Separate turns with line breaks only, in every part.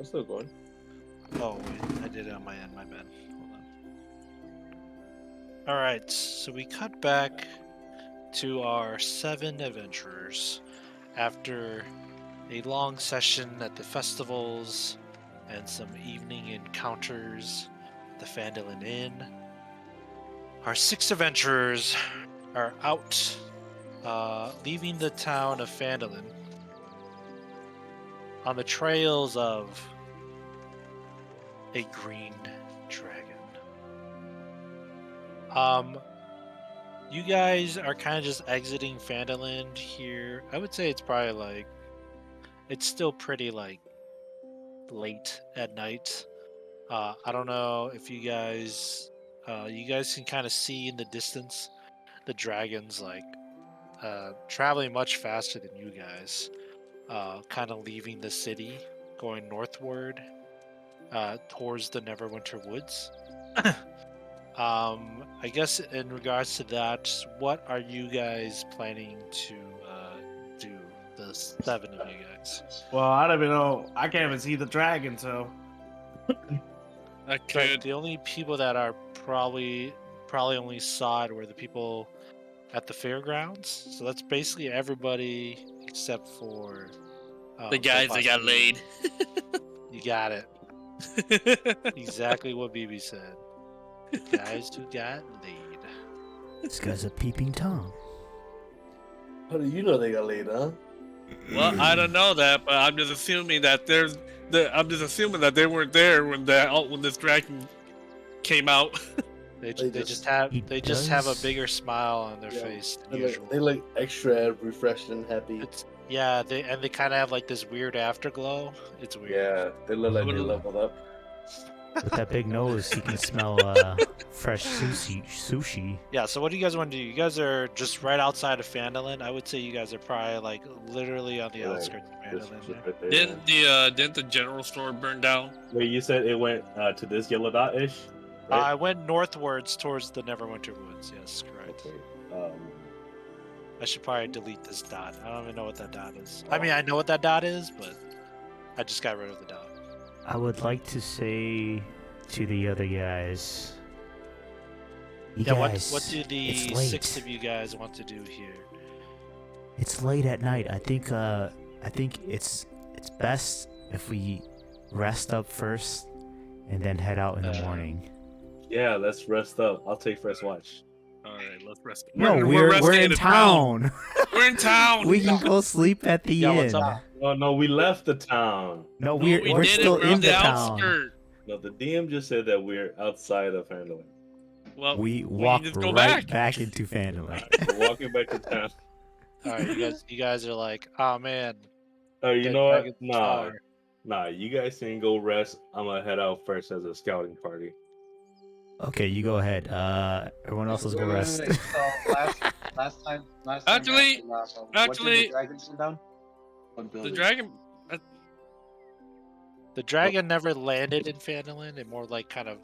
I'm still going.
Oh, wait, I did it on my end, my bad. Hold on. Alright, so we cut back to our 7 adventurers after a long session at the festivals and some evening encounters at the Phandalin Inn. Our 6 adventurers are out, leaving the town of Phandalin on the trails of a green dragon. You guys are kind of just exiting Phandalin here. I would say it's probably like, it's still pretty like late at night. I don't know if you guys can kind of see in the distance the dragons like traveling much faster than you guys, kind of leaving the city, going northward towards the Neverwinter Woods. I guess in regards to that, what are you guys planning to do? The 7 of you guys.
Well, I don't even know. I can't even see the dragon, so.
I
But
could.
the only people that are probably only saw it were the people at the fairgrounds. So that's basically everybody except for
The guys that got
Topaz.
laid.
You got it. Exactly what BB said. The guys who got laid.
This guy's a peeping Tom.
How do you know they got laid, huh?
Well, I don't know that, but I'm just assuming that they weren't there when this dragon came out.
They
They
just
just-
have
He
they just have a
does-
bigger smile on their
Yeah.
face than usual.
They look extra refreshed and happy.
It's they kind of have like this weird afterglow. It's weird.
Yeah, they look like they
What-
leveled up.
With that big nose, he can smell fresh sushi.
Yeah. So what do you guys want to do? You guys are just right outside of Phandalin. I would say you guys are probably like literally on the
Right.
outskirts of
Just
Phandalin.
right there.
Didn't the general store burn down?
Wait, you said it went to this yellow dot ish? Right?
I went northwards towards the Neverwinter Woods. Yes, correct.
Okay.
I should probably delete this dot. I don't even know what that dot is. I mean, I know what that dot is, but I just got rid of the dot.
I would like to say to the other guys. You
Yeah.
guys,
What do the
it's late.
6 of you guys want to do here?
It's late at night. I think it's best if we rest up first and then head out in the morning.
Yeah, let's rest up. I'll take first watch.
All right, let's rest.
No,
we're
we're
resting
in town.
We're in town.
We can go sleep at the
Yeah,
inn.
what's up?
Oh no, we left the town.
No,
No,
we're
we
still
didn't. We're
in
on
the town.
outskirt.
No, the DM just said that we're outside of Phandalin.
Well,
We walk
just go
right
back.
back into Phandalin.
We're walking back to town.
All right, you guys are like, oh man.
Oh, you
Dead
know what?
Dragon's
Nah,
Tower.
nah. You guys can go rest. I'm gonna head out first as a scouting party.
Okay, you go ahead. Everyone else is go
Wait,
rest.
wait, wait. So last time,
Actually-
what did
actually-
the dragon send down? What
the
building?
dragon.
The dragon never landed in Phandalin. It more like kind of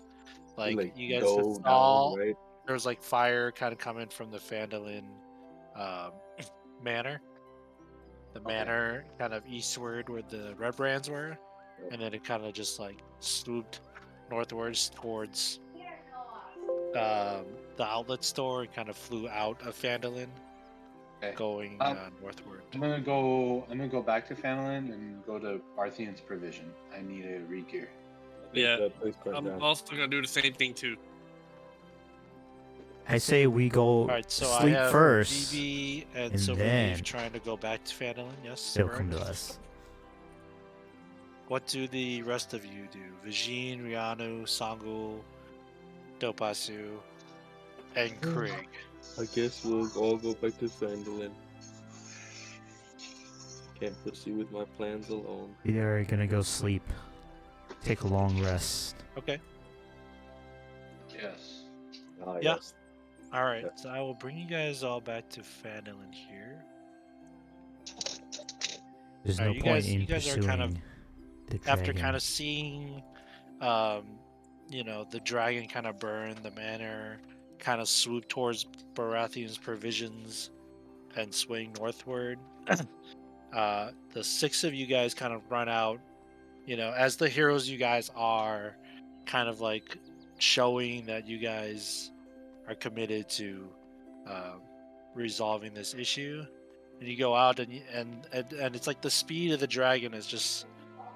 like you guys
dove
saw.
down, right?
There was like fire kind of coming from the Phandalin manor. The manor kind of eastward where the red brands were, and then it kind of just like swooped northwards towards the outlet store and kind of flew out of Phandalin,
Okay.
going northward.
I'm gonna go back to Phandalin and go to Parthian's provision. I need a re-gear.
Yeah,
That place burnt
I'm
down.
also gonna do the same thing too.
I say we go
All right, so
sleep
I have
first.
BB and,
and
Silver
then
Leaf trying to go back to Phandalin. Yes.
They'll
correct?
come to us.
What do the rest of you do? Vijin, Rianu, Sangul, Dopasu, and Krieg.
I guess we'll all go back to Phandalin. Can't proceed with my plans alone.
We are gonna go sleep. Take a long rest.
Okay.
Yes.
Ah,
Yeah.
yes.
All right.
Yeah.
So I will bring you guys all back to Phandalin here.
There's
Alright,
no point in
you guys are
pursuing
kind of-
the
After
dragon.
kind of seeing, the dragon kind of burn the manor, kind of swoop towards Baratheon's provisions, and swing northward. The 6 of you guys kind of run out as the heroes you guys are, kind of like showing that you guys are committed to resolving this issue, and you go out and it's like the speed of the dragon is just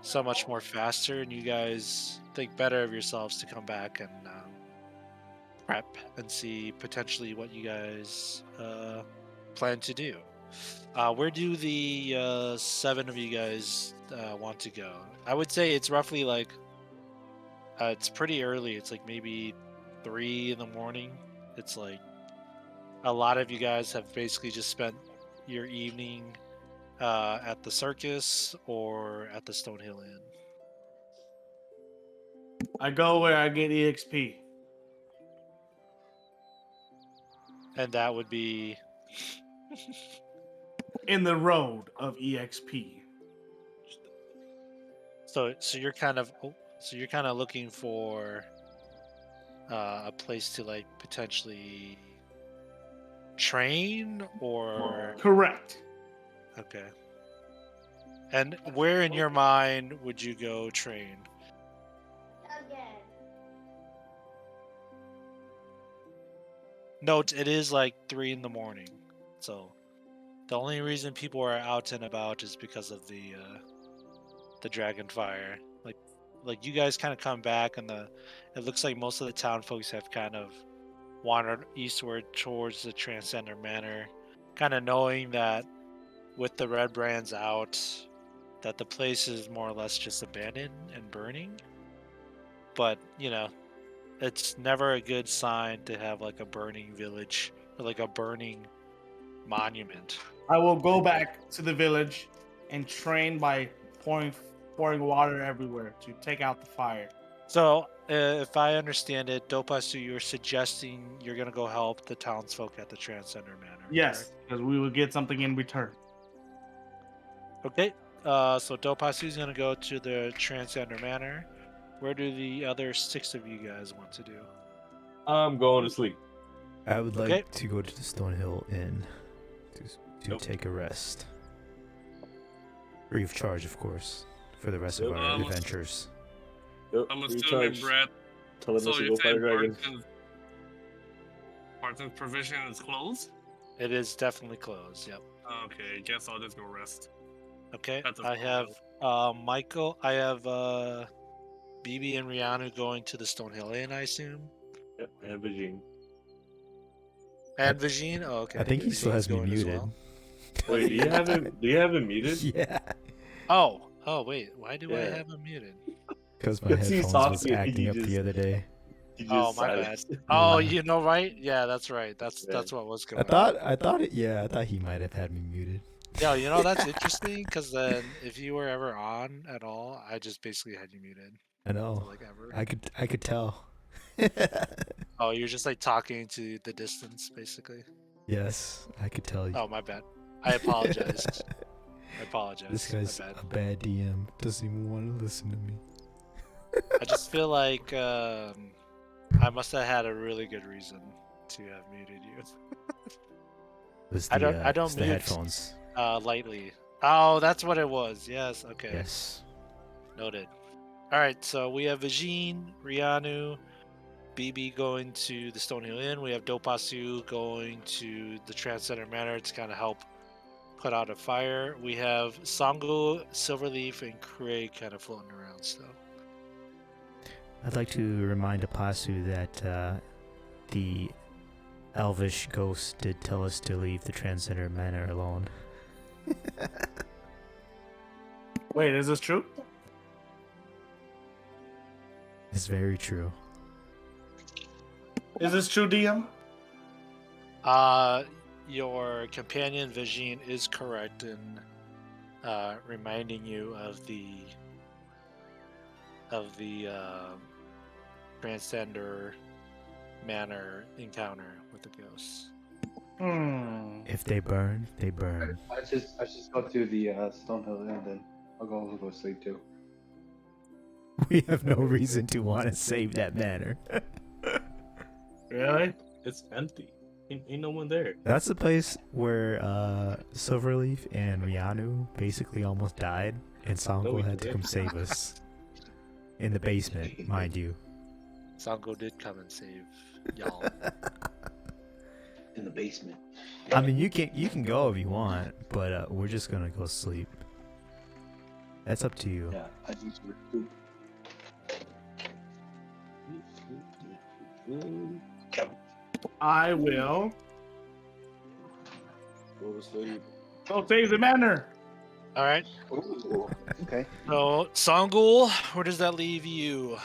so much more faster, and you guys think better of yourselves to come back and prep and see potentially what you guys plan to do. Where do the 7 of you guys want to go? I would say it's roughly like it's pretty early. It's like maybe 3 in the morning. It's like a lot of you guys have basically just spent your evening at the circus or at the Stonehill Inn.
I go where I get EXP.
And that would be
In the road of EXP.
so you're kind of looking for a place to like potentially train or
Correct.
okay. And where in your mind would you go train? Note, it is like 3 in the morning, so the only reason people are out and about is because of the Dragonfire. Like you guys kind of come back, and it looks like most of the town folks have kind of wandered eastward towards the Transcender Manor, kind of knowing that with the red brands out, that the place is more or less just abandoned and burning. But it's never a good sign to have like a burning village or like a burning monument.
I will go back to the village and train by pouring water everywhere to take out the fire.
So, if I understand it, Dopasu, you're suggesting you're gonna go help the townsfolk at the Transcender Manor.
Yes, because we will get something in return.
Correct? Okay. So Dopasu's gonna go to the Transcender Manor. Where do the other 6 of you guys want to do?
I'm going to sleep.
I would like
Okay.
to go to the Stonehill Inn to
Nope.
take a rest. Recharge, of course, for the rest of
Yep.
our adventures.
Yep,
I'm assuming,
recharge.
Brett.
Telling
So
us to
you
go fight
say
a dragon.
Barton's provision is closed?
It is definitely closed. Yep.
Okay, guess I'll just go rest.
Okay.
That's a
I have Michael. I have BB and Rihanna going to the Stonehill Inn, I assume.
Yep, and Vagine.
And Vagine? Oh, okay.
I think he still
Vagine's
has me
going as
muted.
well.
Wait, do you have it? Do you have it muted?
Yeah,
Oh, wait. Why do I
Yeah.
have him muted?
because my
Because he's
headphones was
talking,
acting
he
up
just-
the other day.
You
Oh,
just
my bad.
silenced it.
Oh,
Yeah.
right? Yeah, that's right. That's
Yeah.
what was
I
going on.
thought he might have had me muted.
Yeah, that's interesting because then if you were ever on at all, I just basically had you muted.
I know.
Like ever.
I could tell.
Oh, you're just like talking to the distance, basically.
Yes, I could tell you.
Oh, my bad. I apologize. I apologize.
This guy's
My bad.
a bad DM. Doesn't even want to listen to me.
I just feel like I must have had a really good reason to have muted you.
It's
I don't
it's the
mute.
headphones.
Lightly. Oh, that's what it was. Yes. Okay.
Yes.
Noted. All right. So we have Vagine, Rianu, BB going to the Stonehill Inn. We have Dopasu going to the Transcender Manor to kind of help put out a fire. We have Sango, Silverleaf, and Craig kind of floating around still.
I'd like to remind Apasu that the Elvish ghost did tell us to leave the Transcender Manor alone.
Wait, is this true?
It's very true.
Is this true, DM?
Your companion Vagine is correct in reminding you of the Transcender Manor encounter with the ghosts.
If they burn, they burn.
I just go to the Stonehill Inn, then I'll go sleep too.
We have no reason to want to save that manor.
Really?
It's empty. Ain't no one there.
That's the place where Silverleaf and Rianu basically almost died. and Sango
we
had to
didn't.
come save us. In the basement, mind you.
Sango did come and save y'all.
In the basement.
I mean, you can go if you want, but we're just gonna go sleep. That's up to you.
Yeah, I need to recoup.
I will
Go to sleep.
go save the manor.
All right.
Ooh, okay.
So Sangul, where does that leave you?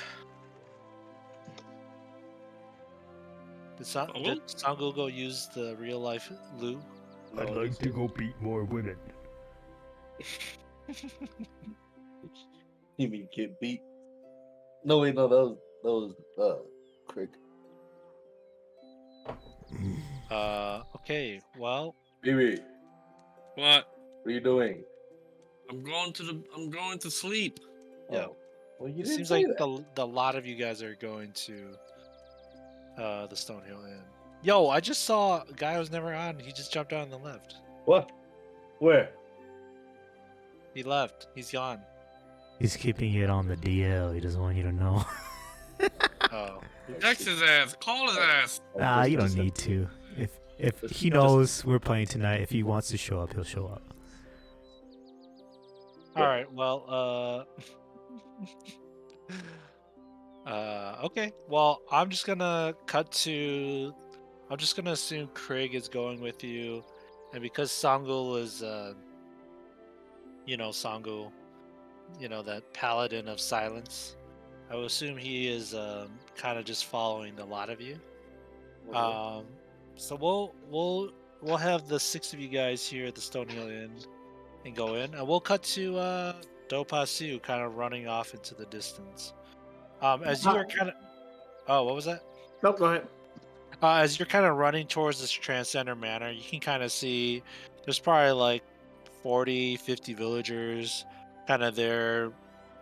Did Sangul go use the real life loo?
No, he said-
go beat more women.
You mean get beat? No, wait, no, that was Crick.
Okay. Well,
Baby,
What?
what are you doing?
I'm going to sleep.
Yeah.
Oh, well, you
it
didn't
seems
say
like
that.
the lot of you guys are going to the Stonehill Inn. Yo, I just saw a guy who's never on. He just jumped out on the left.
What? Where?
He left. He's gone.
He's keeping it on the DL. He doesn't want you to know.
Oh.
Text his ass. Call his ass.
Nah, you don't need to. If he knows we're playing tonight, if he wants to show up, he'll show up.
All right. Well, okay. Well, I'm just gonna cut to. I'm just gonna assume Craig is going with you, and because Sangul is, Sangul, that paladin of silence. I will assume he is kind of just following the lot of you. So we'll have the 6 of you guys here at the Stonehill Inn and go in, and we'll cut to Dopasu kind of running off into the distance. As you are kind of, oh, what was that?
Nope, go ahead.
As you're kind of running towards this Transcender Manor, you can kind of see there's probably like 40, 50 villagers kind of there,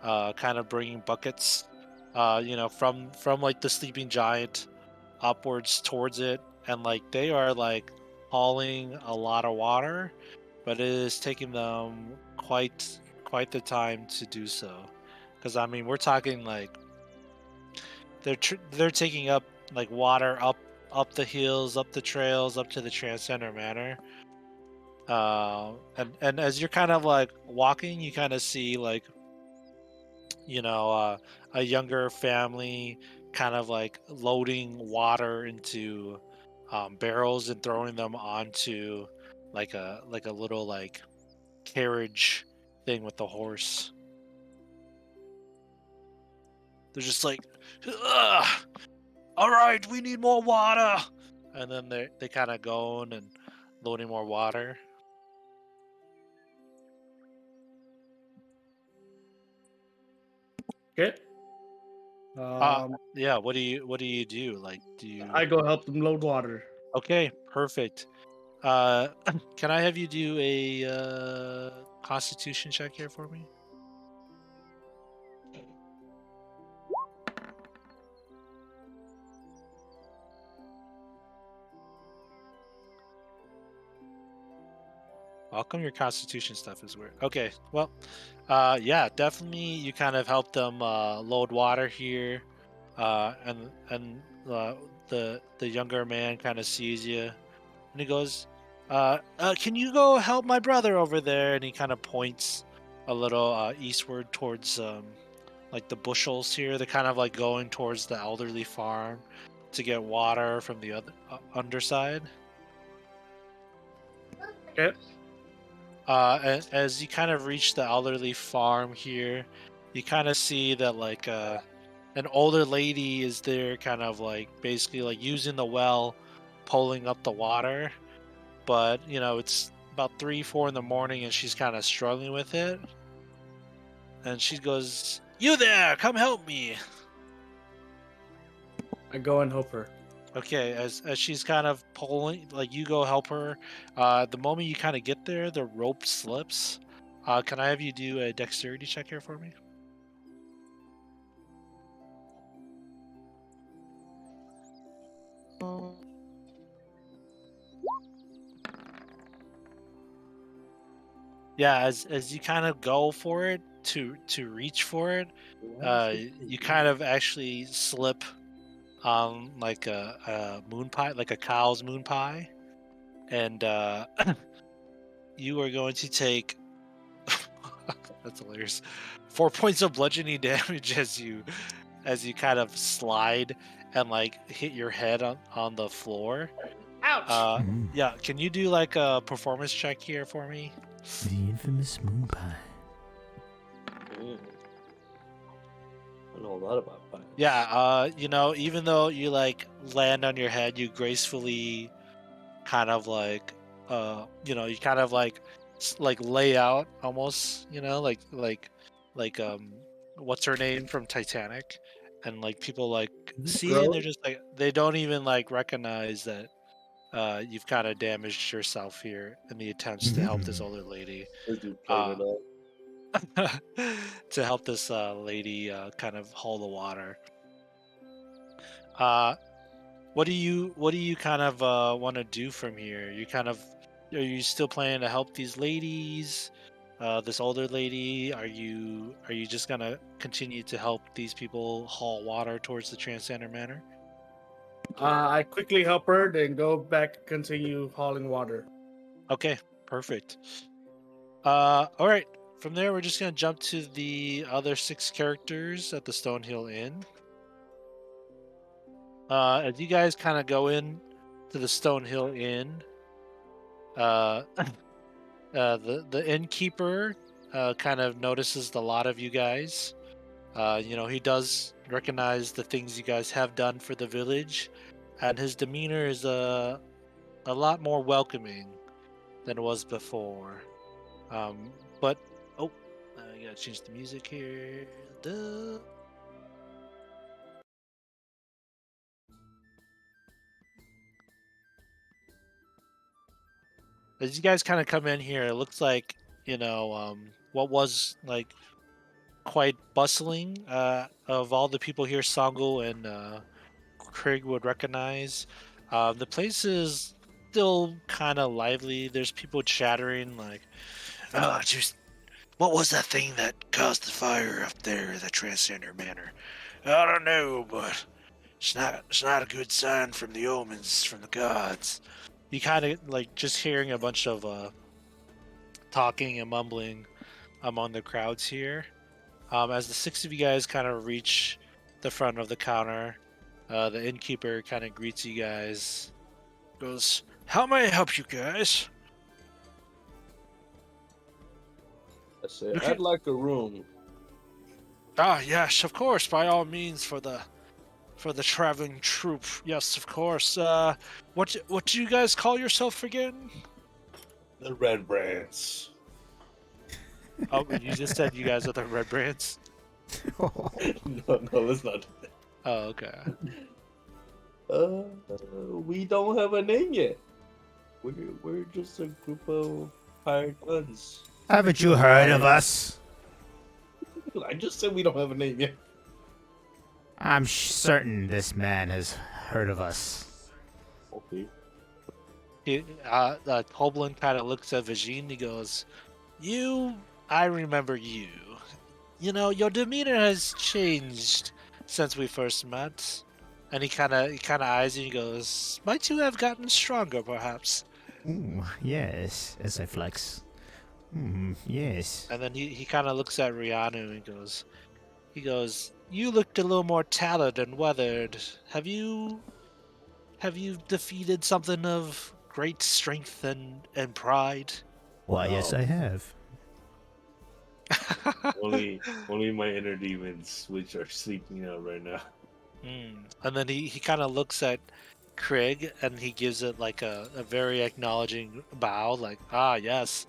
kind of bringing buckets, from like the Sleeping Giant upwards towards it, and like they are like hauling a lot of water, but it is taking them quite the time to do so, because I mean we're talking like they're taking up like water up the hills, up the trails, up to the Transcender Manor. And as you're kind of like walking, you kind of see like a younger family kind of like loading water into barrels and throwing them onto like a little like carriage thing with the horse. They're just like, "Ugh, all right, we need more water," and then they kind of going and loading more water.
Okay.
Yeah. What do you do? Like, do you?
I go help them load water.
Okay, perfect. Can I have you do a Constitution check here for me? How come your Constitution stuff is weird? Okay, well, yeah, definitely. You kind of help them load water here, and the younger man kind of sees you, and he goes, "Can you go help my brother over there?" And he kind of points a little eastward towards like the bushels here. They're kind of like going towards the elderly farm to get water from the other underside.
Okay.
As you kind of reach the elderly farm here, you kind of see that like an older lady is there, kind of like basically like using the well, pulling up the water, but it's about 3-4 in the morning and she's kind of struggling with it, and she goes, "You there, come help me."
I go and help her.
Okay, as she's kind of pulling, like you go help her. The moment you kind of get there, the rope slips. Can I have you do a dexterity check here for me? Yeah, as you kind of go for it to reach for it, you kind of actually slip on like a moon pie, like a cow's moon pie, and you are going to take that's hilarious. 4 points of bludgeoning damage as you kind of slide and like hit your head on the floor.
Ouch!
Mm,
Yeah, can you do like a performance check here for me?
the infamous moon pie.
Mm. I know a lot about pies.
Yeah, you know, even though you like land on your head, you gracefully kind of like you know, you kind of like like lay out almost, you know, like what's her name from Titanic? And like people like see it and they're just like they don't even like recognize that you've kind of damaged yourself here in the attempts to help this older lady.
This dude played it up.
To help this lady kind of haul the water. Uh, what do you kind of want to do from here? You kind of are you still planning to help these ladies? This older lady, are you just gonna continue to help these people haul water towards the Transcender Manor?
I quickly help her, then go back, continue hauling water.
Okay, perfect. All right. From there, we're just gonna jump to the other 6 characters at the Stonehill Inn. As you guys kind of go in to the Stonehill Inn, the innkeeper kind of notices the lot of you guys. You know, he does recognize the things you guys have done for the village, and his demeanor is a lot more welcoming than it was before. But oh, I gotta change the music here. Duh. As you guys kind of come in here, it looks like, you know, what was like quite bustling. Of all the people here, Songo and Craig would recognize. The place is still kind of lively. There's people chattering like, "Oh, just what was that thing that caused the fire up there at the Transcender Manor? I don't know, but it's not a good sign from the omens from the gods." You kind of like just hearing a bunch of talking and mumbling among the crowds here. As the 6 of you guys kind of reach the front of the counter, the innkeeper kind of greets you guys. Goes, "How may I help you guys?"
I said,
Okay.
I'd like a room.
Ah, yes, of course, by all means, for the traveling troupe. Yes, of course. What do you guys call yourself again?
The Red Brands.
Oh, you just said you guys are the Red Brands.
No, let's not do that.
Oh, okay.
We don't have a name yet. We're just a group of hired guns.
Haven't you heard of us?
I just said we don't have a name yet.
I'm certain this man has heard of us.
Okay.
Toblin kind of looks at Vagine. He goes, I remember you. You know, your demeanor has changed since we first met." And he kind of eyes you and he goes, "Might you have gotten stronger, perhaps?"
Ooh, yes, as I flex. Yes.
And then he kind of looks at Rianu and he goes, "You looked a little more tattered and weathered. Have you defeated something of great strength and pride?"
Why, yes, I have.
only my inner demons, which are sleeping out right now.
And then he kind of looks at Craig and he gives it like a very acknowledging bow, like, "Ah, yes,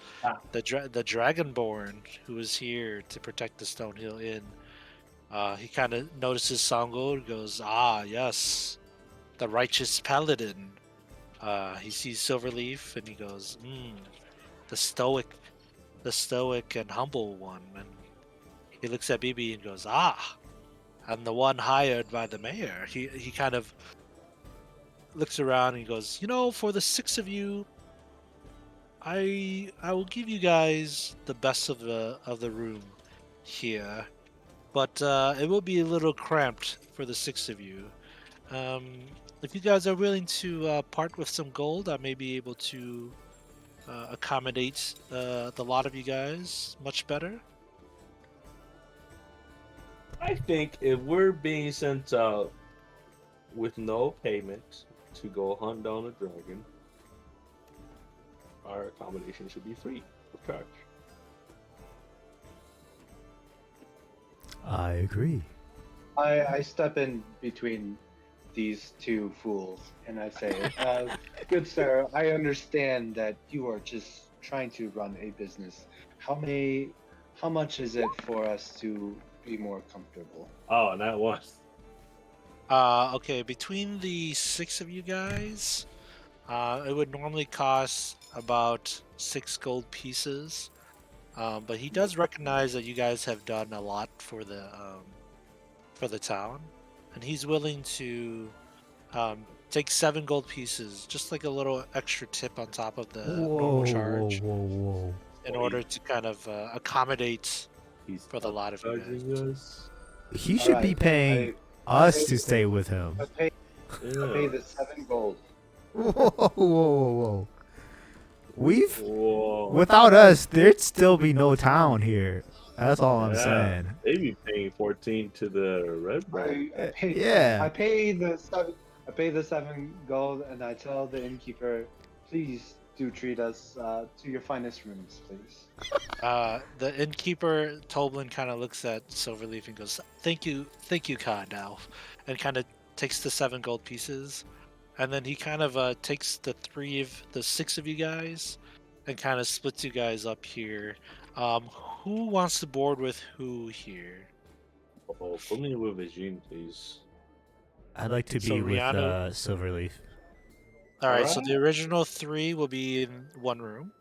the Dragonborn who is here to protect the Stonehill Inn." He kind of notices Songo and goes, "Ah, yes, the righteous paladin." He sees Silverleaf and he goes, the stoic and humble one." And he looks at BB and goes, "Ah, and the one hired by the mayor." He kind of looks around and he goes, "You know, for the 6 of you, I will give you guys the best of the room here, but it will be a little cramped for the 6 of you. If you guys are willing to part with some gold, I may be able to accommodate the lot of you guys much better.
I think if we're being sent out with no payment to go hunt down a dragon, our accommodation should be free of charge.
I agree.
I step in between these two fools and I say, good sir, I understand that you are just trying to run a business. How much is it for us to be more comfortable?
Oh, and that was.
Okay, between the 6 of you guys, it would normally cost about 6 gold pieces. But he does recognize that you guys have done a lot for the town, and he's willing to take 7 gold pieces, just like a little extra tip on top of the normal charge,
Whoa.
in order to kind of accommodate
He's
for the lot of you guys.
charging us.
He should be
Alright,
paying us to stay with him.
I pay
Yeah.
the 7 gold.
Whoa. We've
Whoa.
without us, there'd still be no town here. That's all I'm
Yeah.
saying.
They be paying 14 to the red belt.
I pay.
Yeah.
I pay the 7. I pay the 7 gold, and I tell the innkeeper, please do treat us to your finest rooms, please.
The innkeeper Toblin kind of looks at Silverleaf and goes, "Thank you, Khan." Now, and kind of takes the 7 gold pieces, and then he kind of takes the 6 of you guys, and kind of splits you guys up here. Who wants to board with who here?
Oh, put me with Vegine, please.
I'd like to
So
be with
Rihanna-
Silverleaf.
All right, so
Alright.
the original 3 will be in one room.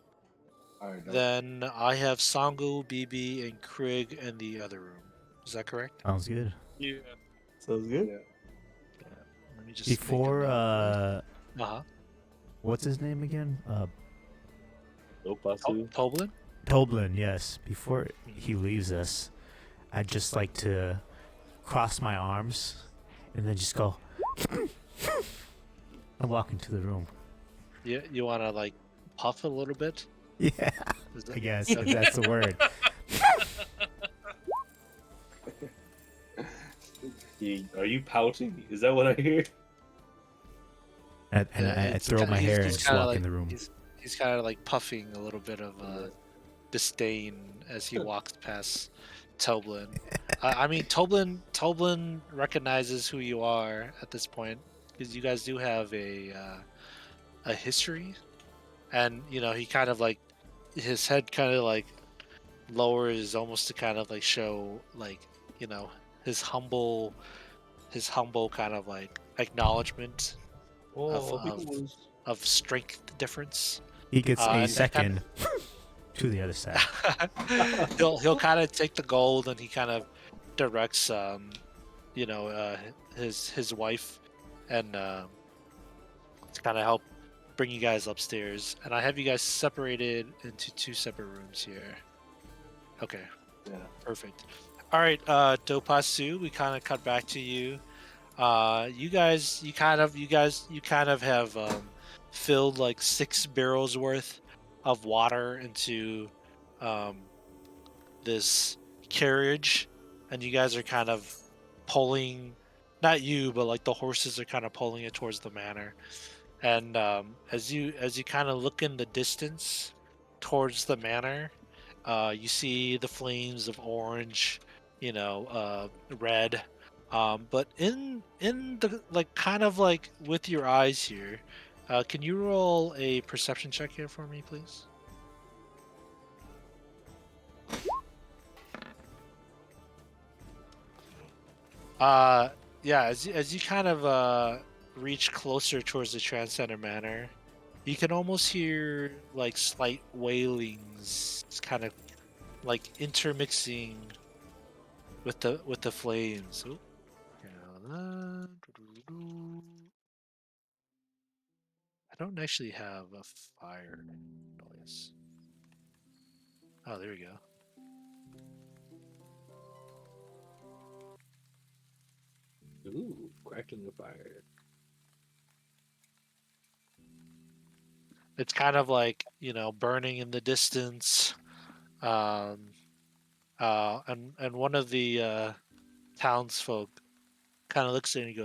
Alright, no.
Then I have Sangu, BB, and Krig in the other room. Is that correct?
Sounds good.
Yeah.
Sounds good.
Yeah.
Let me just make a
Before
note. Uh-huh.
what's his name again?
Dopasu.
Toblin?
Toblin, yes. Before he leaves us, I'd just like to cross my arms and then just go and walk into the room.
You want to like puff a little bit?
Yeah,
Is
I
that-
guess if that's the word.
Are you pouting? Is that what I hear?
And
Yeah,
I
it's
throw
kinda-
my
he's-
hair and
he's
just
kinda
walk
like-
in the room.
He's kind of like puffing a little bit of disdain as he walks past Toblin. I mean, Toblin recognizes who you are at this point because you guys do have a history, and you know he kind of like his head kind of like lowers almost to kind of like show like his humble kind of like acknowledgement of strength difference.
He gets
and
a
then
second to the other side.
he'll kind of take the gold and he kind of directs his wife and to kind of help bring you guys upstairs, and I have you guys separated into 2 separate rooms here. Okay.
Yeah.
Perfect. All right, Dopasu, we kind of cut back to you. You guys have filled like 6 barrels worth of water into this carriage, and you guys are kind of pulling, not you, but like the horses are kind of pulling it towards the manor. And as you kind of look in the distance towards the manor, you see the flames of orange, red. But in the like kind of like with your eyes here, can you roll a perception check here for me, please? Yeah, as you kind of reach closer towards the Trans Center Manor, you can almost hear like slight wailings, kind of like intermixing with the flames. Oop. I don't actually have a fire noise. Oh, there we go.
Ooh, cracking the fire.
It's kind of like, burning in the distance. And one of the townsfolk kind of looks at it and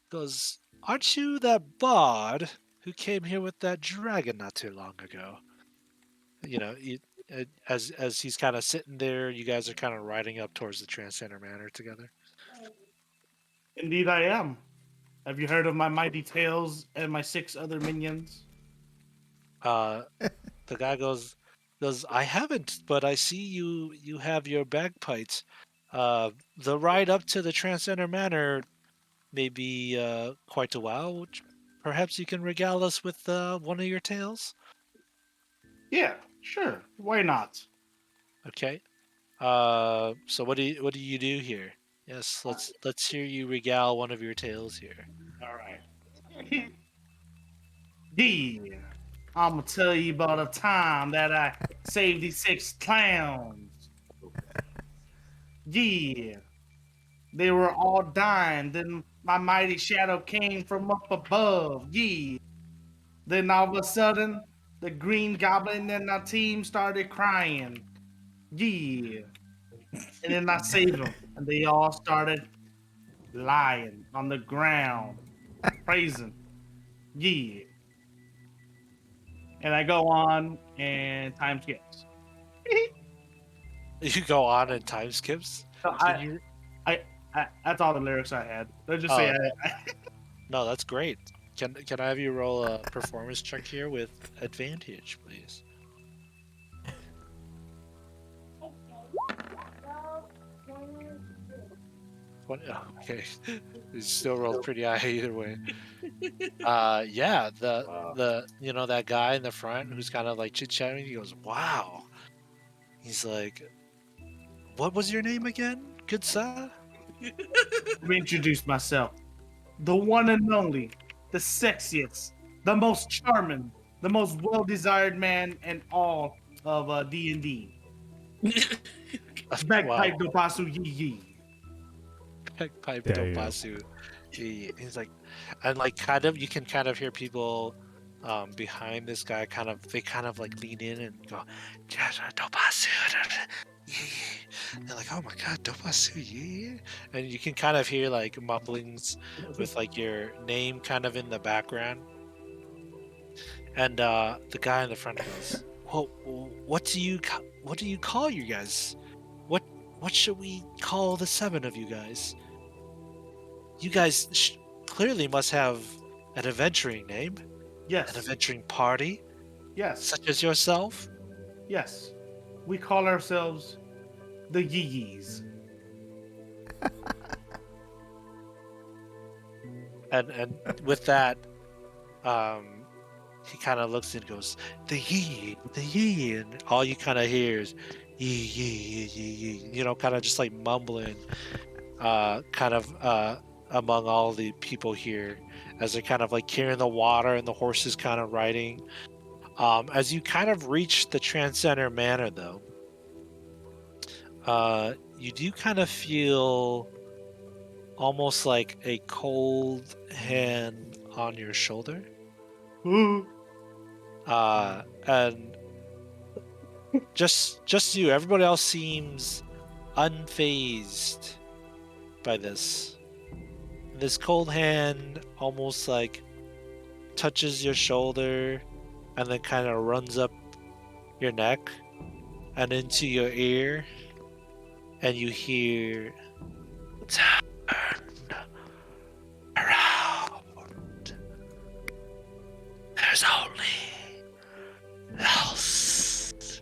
goes, "Aren't you that bard who came here with that dragon not too long ago?" As he's kind of sitting there, you guys are kind of riding up towards the Transcender Manor together.
Indeed, I am. Have you heard of my mighty tails and my 6 other minions?
The guy goes, "I haven't, but I see you have your bagpipes. The ride up to the Transcender Manor may be quite a while. Perhaps you can regale us with one of your tales."
Yeah, sure. Why not?
Okay. So what do you do here? Yes, let's hear you regale one of your tales here.
All right. Yeah, I'm gonna tell you about a time that I saved these 6 clowns. Yeah, they were all dying. Then my mighty shadow came from up above. Yeah. Then all of a sudden, the Green Goblin and our team started crying. Yeah. And then I saved them, and they all started lying on the ground, praising. Yeah. And I go on, and time skips.
You go on and time skips.
So
Can you-
that's all the lyrics I had. Let's just say
Oh. No, that's great. Can I have you roll a performance check here with advantage, please? Okay, you still rolled pretty high either way. Yeah, that guy in the front who's kind of like chit chatting. He goes, "Wow." He's like, "What was your name again, good sir?"
Let me introduce myself. The one and only, the sexiest, the most charming, the most well-desired man in all of D&D. Bagpipe Dopasu Yee Yee.
Bagpipe
There you go.
Dopasu. He's like, and like kind of you can kind of hear people behind this guy they kind of like lean in and go, Dopasu. They're like, "Oh my god, Dopasu, yeah." And you can kind of hear like mumblings with like your name kind of in the background. And the guy in the front goes, "Well, what do you call you guys? What should we call the 7 of you guys? You guys clearly must have an adventuring name, an
Yes.
adventuring party,
Yes.
such as yourself."
Yes. We call ourselves the Yee Yees.
And with that, he kind of looks and goes, the yee, and all you kind of hear is yee, kind of just like mumbling, among all the people here as they're kind of like carrying the water and the horses kind of riding. As you kind of reach the Transcender Manor, though, you do kind of feel almost like a cold hand on your shoulder. And just you, everybody else seems unfazed by this. This cold hand almost like touches your shoulder and then kind of runs up your neck and into your ear, and you hear, "Turn around. There's only else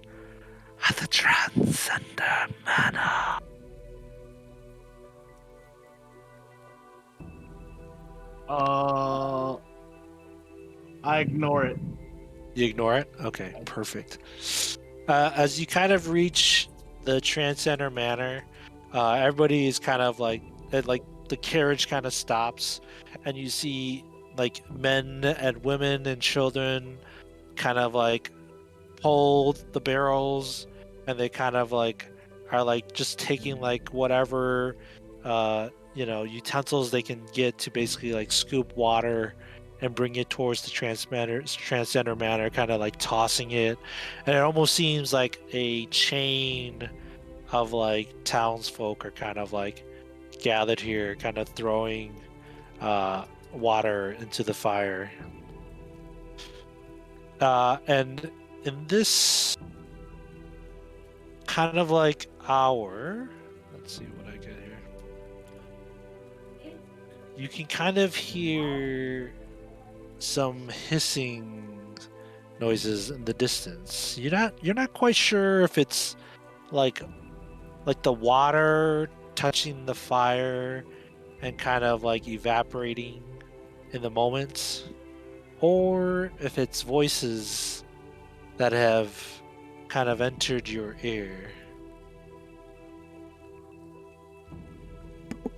at the Transcender Manor."
I ignore it.
You ignore it? Okay, perfect. As you kind of reach the Transcender Manor, everybody is kind of like the carriage kind of stops, and you see like men and women and children kind of like pull the barrels, and they kind of like are like just taking like whatever utensils they can get to basically like scoop water and bring it towards the transgender manor, kind of like tossing it, and it almost seems like a chain of like townsfolk are kind of like gathered here, kind of throwing water into the fire. And in this kind of like hour, let's see what I get here. You can kind of hear some hissing noises in the distance. You're not quite sure if it's like the water touching the fire and kind of like evaporating in the moment, or if it's voices that have kind of entered your ear.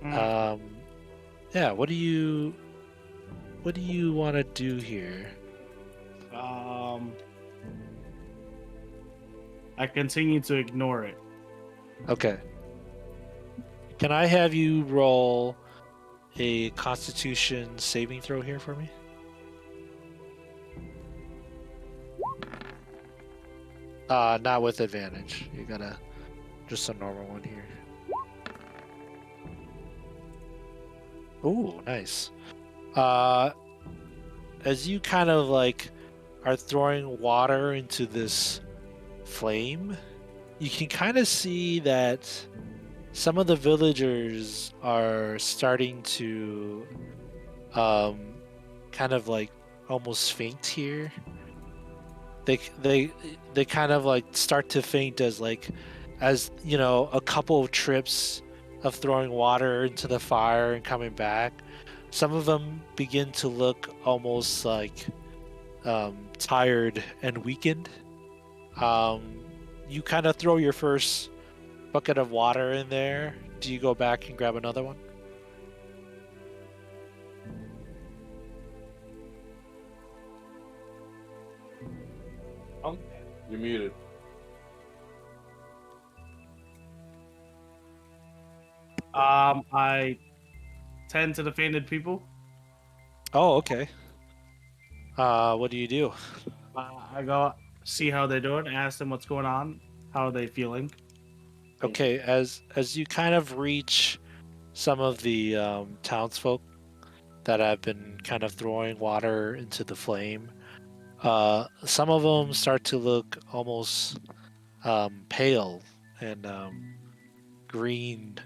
Yeah, what do you want to do here?
I continue to ignore it.
Okay. Can I have you roll a Constitution saving throw here for me? Not with advantage. You gotta just a normal one here. Ooh, nice. As you kind of like are throwing water into this flame, you can kind of see that some of the villagers are starting to kind of like almost faint here. They kind of like start to faint as a couple of trips of throwing water into the fire and coming back. Some of them begin to look almost like tired and weakened. You kind of throw your first bucket of water in there. Do you go back and grab another one?
You're muted.
I tend to the fainted people.
Oh, okay. What do you do?
I go see how they're doing, ask them what's going on, how are they feeling.
Okay, as you kind of reach some of the townsfolk that have been kind of throwing water into the flame, some of them start to look almost pale and green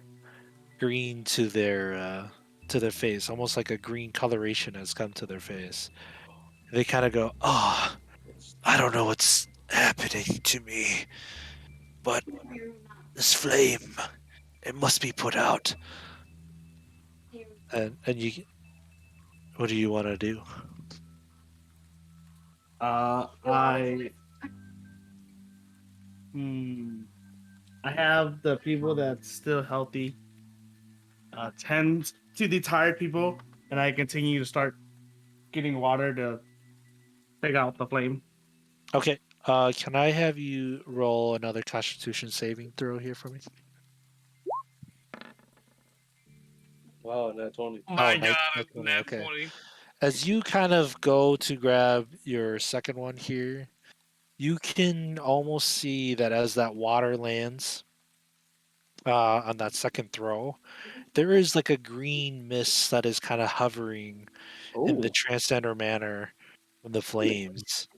to their face, almost like a green coloration has come to their face. They kind of go, "Oh, I don't know what's happening to me, but this flame, it must be put out." And you, what do you want to do?
I have the people that's still healthy tend to the tired people, and I continue to start getting water to take out the flame.
Okay. Can I have you roll another Constitution saving throw here for me?
Wow, that's 20.
My
nat-
God,
nat 20,
nat
okay.
20.
As you kind of go to grab your second one here, you can almost see that as that water lands on that second throw, there is like a green mist that is kind of hovering in the transcender manor from the flames.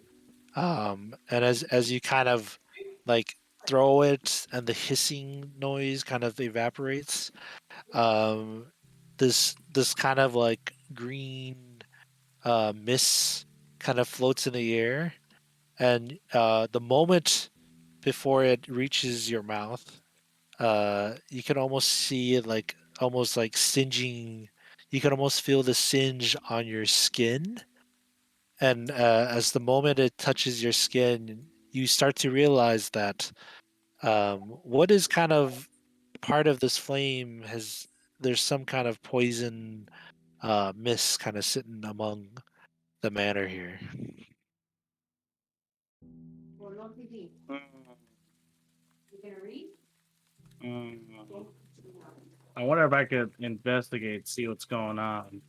And as you kind of like throw it and the hissing noise kind of evaporates, this kind of like green mist kind of floats in the air, and the moment before it reaches your mouth, you can almost see it like almost like singeing. You can almost feel the singe on your skin, and as the moment it touches your skin, you start to realize that what is kind of part of this flame has there's some kind of poison mist kind of sitting among the manor here.
I wonder if I could investigate, see what's going on.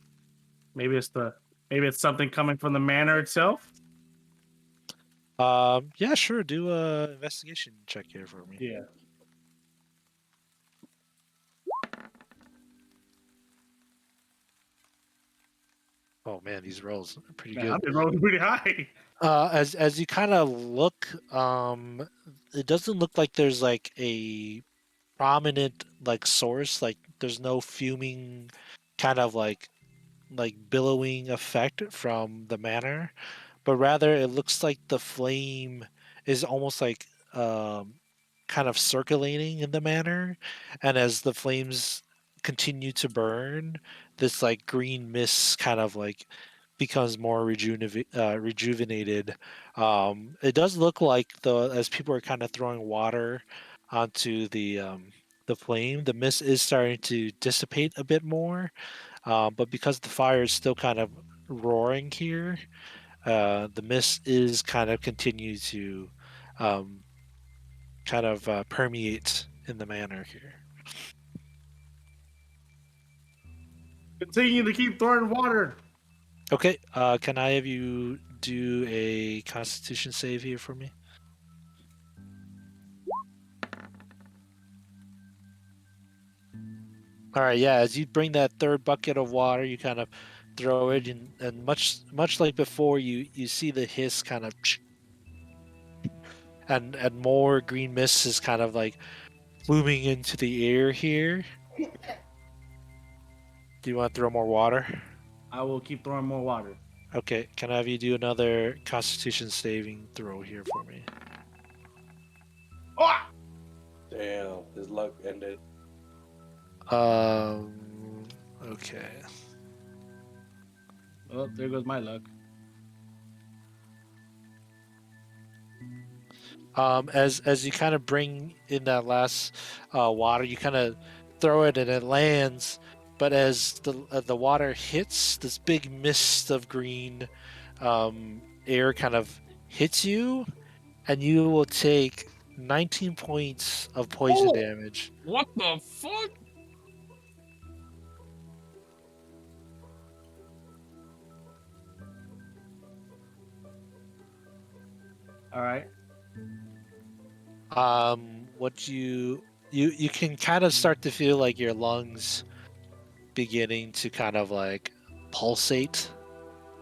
Maybe it's something coming from the manor itself.
Yeah, sure. Do a investigation check here for me.
Yeah.
Oh man, these rolls are pretty
Man,
good.
I've been rolling pretty high.
As you kind of look, it doesn't look like there's like a prominent like source. Like there's no fuming kind of like billowing effect from the manor, but rather it looks like the flame is almost like kind of circulating in the manor, and as the flames continue to burn, this like green mist kind of like becomes more rejuvenated. It does look like as people are kind of throwing water onto the flame, the mist is starting to dissipate a bit more. But because the fire is still kind of roaring here, the mist is kind of continue to um, kind of permeate in the manor here.
Continue to keep throwing water.
Okay, can I have you do a Constitution save here for me? All right, yeah. As you bring that third bucket of water, you kind of throw it, and much like before, you see the hiss kind of, and more green mist is kind of like moving into the air here. Do you want to throw more water?
I will keep throwing more water.
Okay, can I have you do another Constitution saving throw here for me?
Ah!
Damn, his luck ended.
Okay.
Oh, there goes my luck.
As you kind of bring in that last water, you kind of throw it and it lands. But as the water hits, this big mist of green air kind of hits you, and you will take 19 points of poison damage.
What the fuck?
All right.
What you can kind of start to feel like your lungs beginning to kind of like pulsate.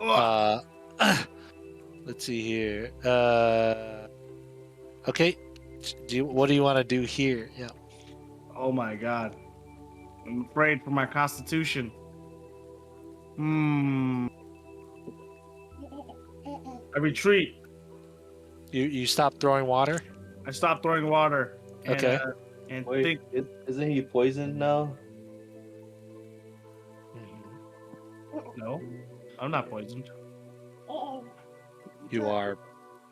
Oh,
Let's see here. Okay. What do you want to do here? Yeah.
oh my god. I'm afraid for my constitution. I retreat.
You stop throwing water?
I stop throwing water. And,
Okay.
And
Wait,
think.
isn't he poisoned now?
No, I'm not poisoned.
You are.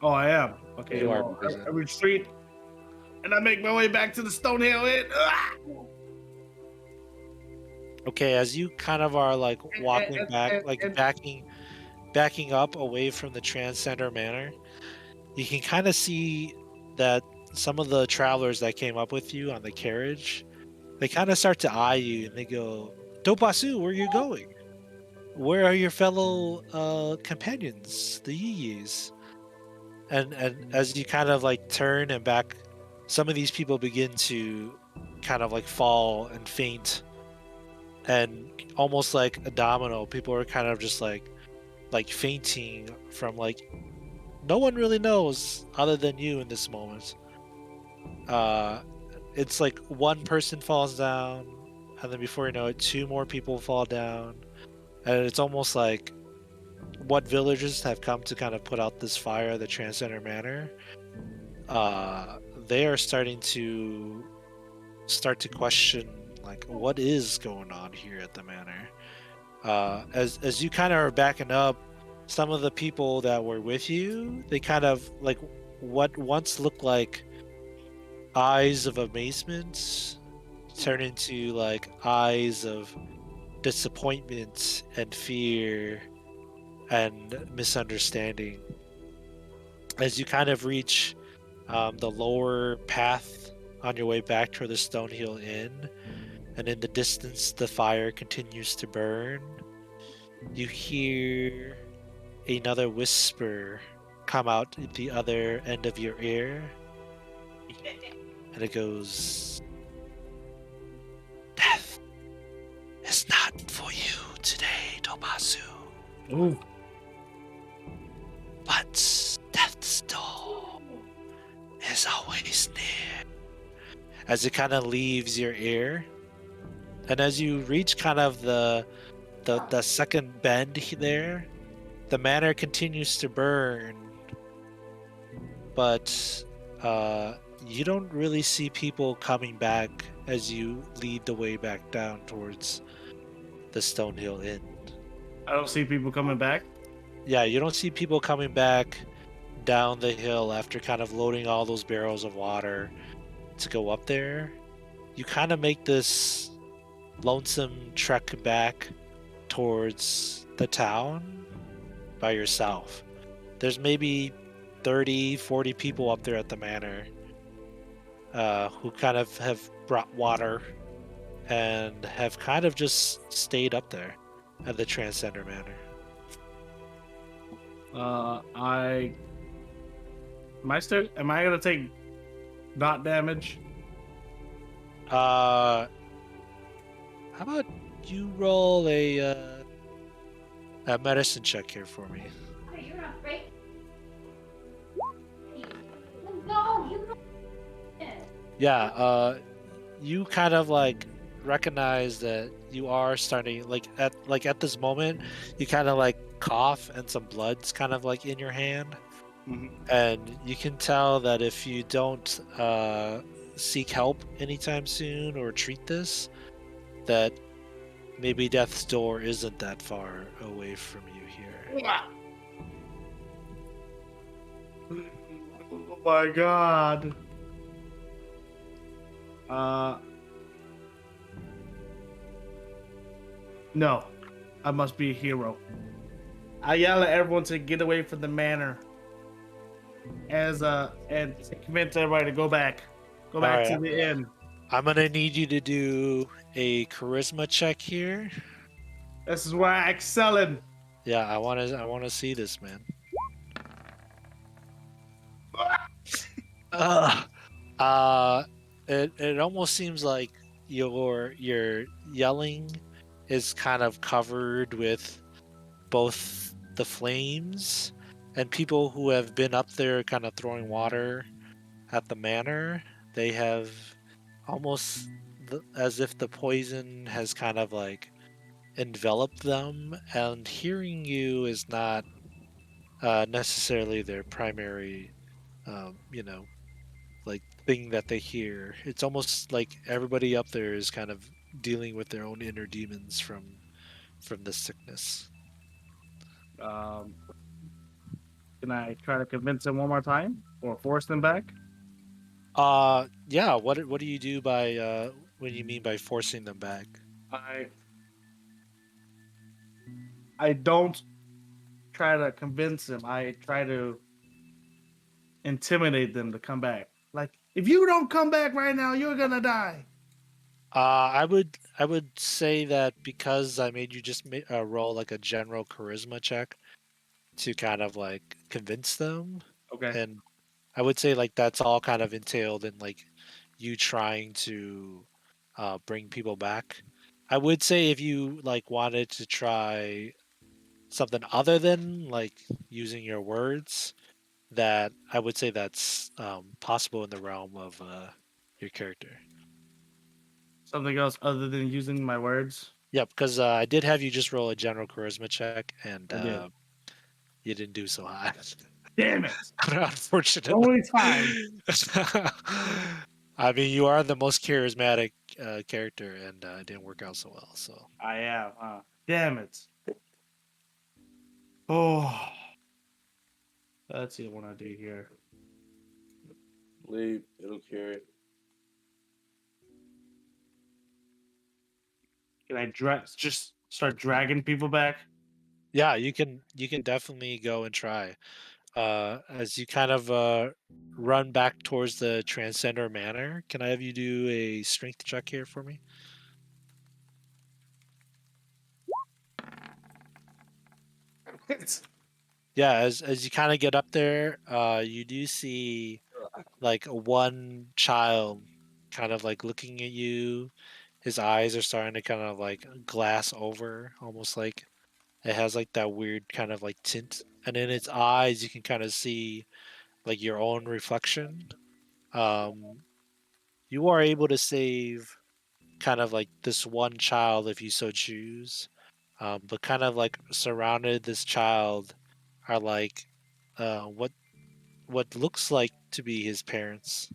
Oh, I am. Okay.
You are
well,
poisoned.
I retreat, and I make my way back to the Stonehill Inn. Ah!
Okay, as you kind of are like walking back, like backing up away from the Trans Center Manor, you can kind of see that some of the travelers that came up with you on the carriage, they kind of start to eye you and they go, Dopasu, where are you going? Where are your fellow companions, the Yiyis? And as you kind of like turn and back, some of these people begin to kind of like fall and faint. And almost like a domino, people are kind of just like fainting from like no one really knows other than you in this moment. It's like one person falls down, and then before you know it, two more people fall down, and it's almost like what villagers have come to kind of put out this fire at the Transcender Manor. They are starting to question like what is going on here at the manor. As you kind of are backing up, some of the people that were with you, they kind of like what once looked like eyes of amazement turn into like eyes of disappointment and fear and misunderstanding as you kind of reach the lower path on your way back toward the Stonehill Inn, and in the distance the fire continues to burn. You hear another whisper come out at the other end of your ear, and it goes, "Death is not for you today, Tobasu,
Ooh.
but death's door is always near." As it kind of leaves your ear, and as you reach kind of the second bend there, the manor continues to burn, but you don't really see people coming back as you lead the way back down towards the Stonehill Inn.
I don't see people coming back.
Yeah, you don't see people coming back down the hill after kind of loading all those barrels of water to go up there. You kind of make this lonesome trek back towards the town by yourself. There's maybe 30, 40 people up there at the manor who kind of have brought water and have kind of just stayed up there at the Transcender Manor.
Am I gonna take dot damage?
How about you roll a medicine check here for me?
You're not afraid. No, you don't.
Yeah, you kind of like recognize that you are starting at this moment, you kind of like cough and some blood's kind of like in your hand.
Mhm.
And you can tell that if you don't seek help anytime soon or treat this, that maybe death's door isn't that far away from you here.
Oh my god. No, I must be a hero. I yell at everyone to get away from the manor, and convince everybody to go back to
Alright.
the inn.
I'm gonna need you to do a charisma check here.
This is where I excel in.
Yeah, I wanna see this, man. It almost seems like your yelling is kind of covered with both the flames and people who have been up there kind of throwing water at the manor. They have almost as if the poison has kind of like enveloped them, and hearing you is not necessarily their primary like thing that they hear. It's almost like everybody up there is kind of dealing with their own inner demons from this sickness.
Can I try to convince them one more time or force them back?
Yeah, what do you do by when you mean by forcing them back?
I don't try to convince them. I try to intimidate them to come back. Like, if you don't come back right now, you're gonna die.
I would say that because I made you just roll like a general charisma check to kind of like convince them,
Okay.
and I would say like that's all kind of entailed in like you trying to bring people back. I would say if you like wanted to try something other than like using your words, that I would say that's possible in the realm of your character.
Something else other than using my words?
Yep, because I did have you just roll a general charisma check, and
I did.
you didn't do so high.
Damn it.
Unfortunately.
Only time.
I mean, you are the most charismatic character, and it didn't work out so well. So
I am, huh? Damn it. Oh. Let's see what I do here.
Leave. It'll carry it.
Can I just start dragging people back?
Yeah, you can definitely go and try. As you kind of run back towards the Transcender Manor, can I have you do a strength check here for me? Yeah, as you kind of get up there, you do see like one child kind of like looking at you. His eyes are starting to kind of like glass over, almost like it has like that weird kind of like tint. And in its eyes, you can kind of see like your own reflection. Um, you are able to save kind of like this one child if you so choose. But kind of like surrounded this child are like what looks like to be his parents.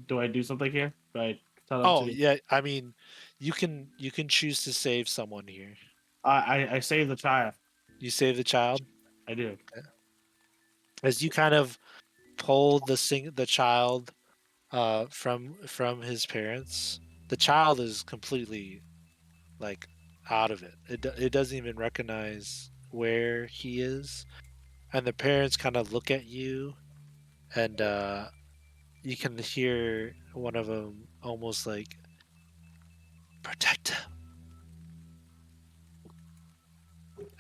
Do I do something here? Do I tell them
Oh
to?
yeah, I mean, you can choose to save someone here.
I save the child.
You save the child
I do.
as you kind of pull the child from his parents. The child is completely like out of it. It doesn't even recognize where he is, and the parents kind of look at you, and you can hear one of them almost like protect him,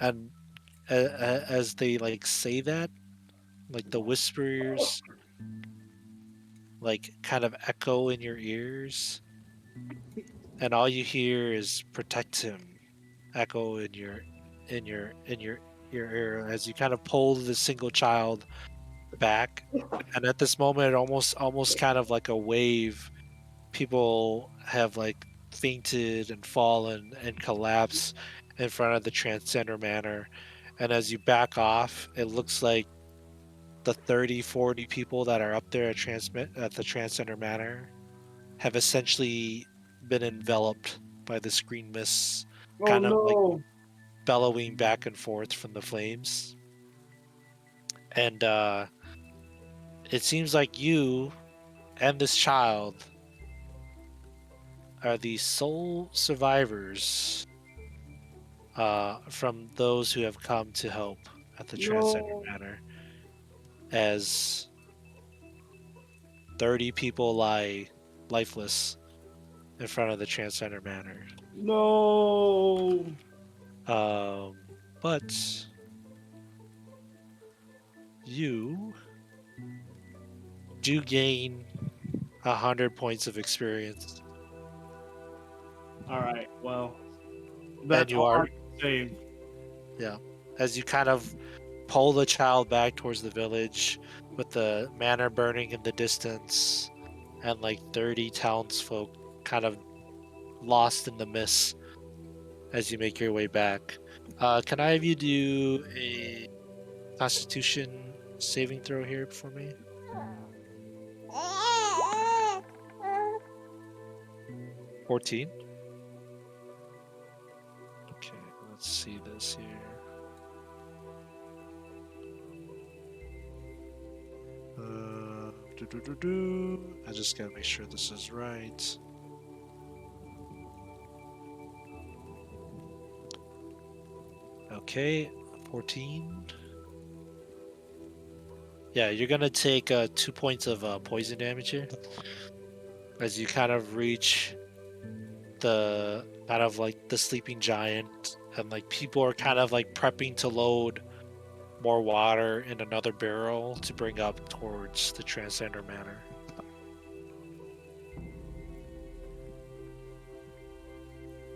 and as they like say that, like the whispers like kind of echo in your ears, and all you hear is protect him echo in your ear as you kind of pull the single child back. And at this moment, it almost kind of like a wave, people have like fainted and fallen and collapsed in front of the Transcender Manor. And as you back off, it looks like the 30-40 people that are up there at the Transcender Manor have essentially been enveloped by this green mist, kind of like bellowing back and forth from the flames. And it seems like you and this child are the sole survivors from those who have come to help at the Transcender Manor, as 30 people lie lifeless in front of the Transcender Manor.
No.
But you do gain 100 points of experience.
All right. Well,
And
that's
you
all
are,
I can save.
as you kind of pull the child back towards the village with the manor burning in the distance and like 30 townsfolk kind of lost in the mist as you make your way back. Can I have you do a Constitution saving throw here for me? 14. Okay, let's see this here. I just gotta make sure this is right. Okay, 14. Yeah, you're gonna take 2 points of poison damage here as you kind of reach the kind of like the sleeping giant, and like people are kind of like prepping to load more water in another barrel to bring up towards the Transcender Manor.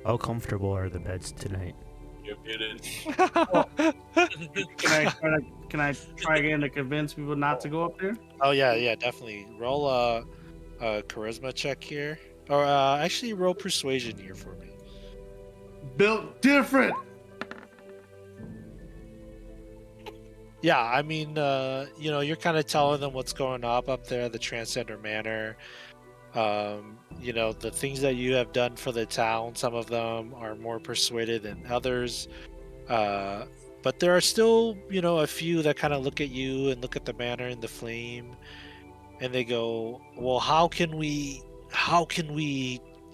How comfortable are the beds tonight?
You're muted.
Can I try again to convince people not to go up there?
Oh yeah, definitely. Roll a charisma check here, or actually roll persuasion here for me.
Built different.
Yeah, I mean, you're kind of telling them what's going on up there at the Transcender Manor. The things that you have done for the town, some of them are more persuaded than others. But there are still, a few that kind of look at you and look at the manor and the flame. and they go, well, how can we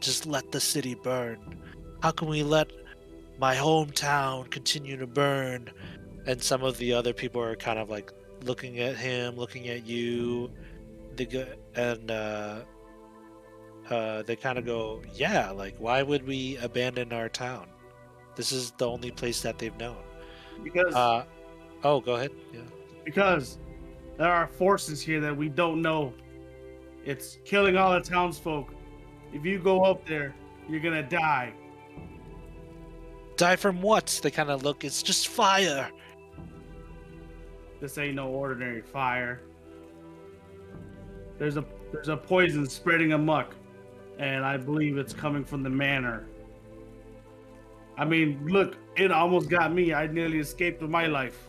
just let the city burn? How can we let my hometown continue to burn? And some of the other people are kind of like looking at him, looking at you. They go, and they kind of go, yeah, like, why would we abandon our town? This is the only place that they've known.
Because
Oh, go ahead. Yeah.
because there are forces here that we don't know. It's killing all the townsfolk. If you go up there, you're gonna die.
Die from what? They kind of look, it's just fire.
This ain't no ordinary fire. There's a poison spreading amok, and I believe it's coming from the manor. I mean, look, it almost got me. I nearly escaped with my life.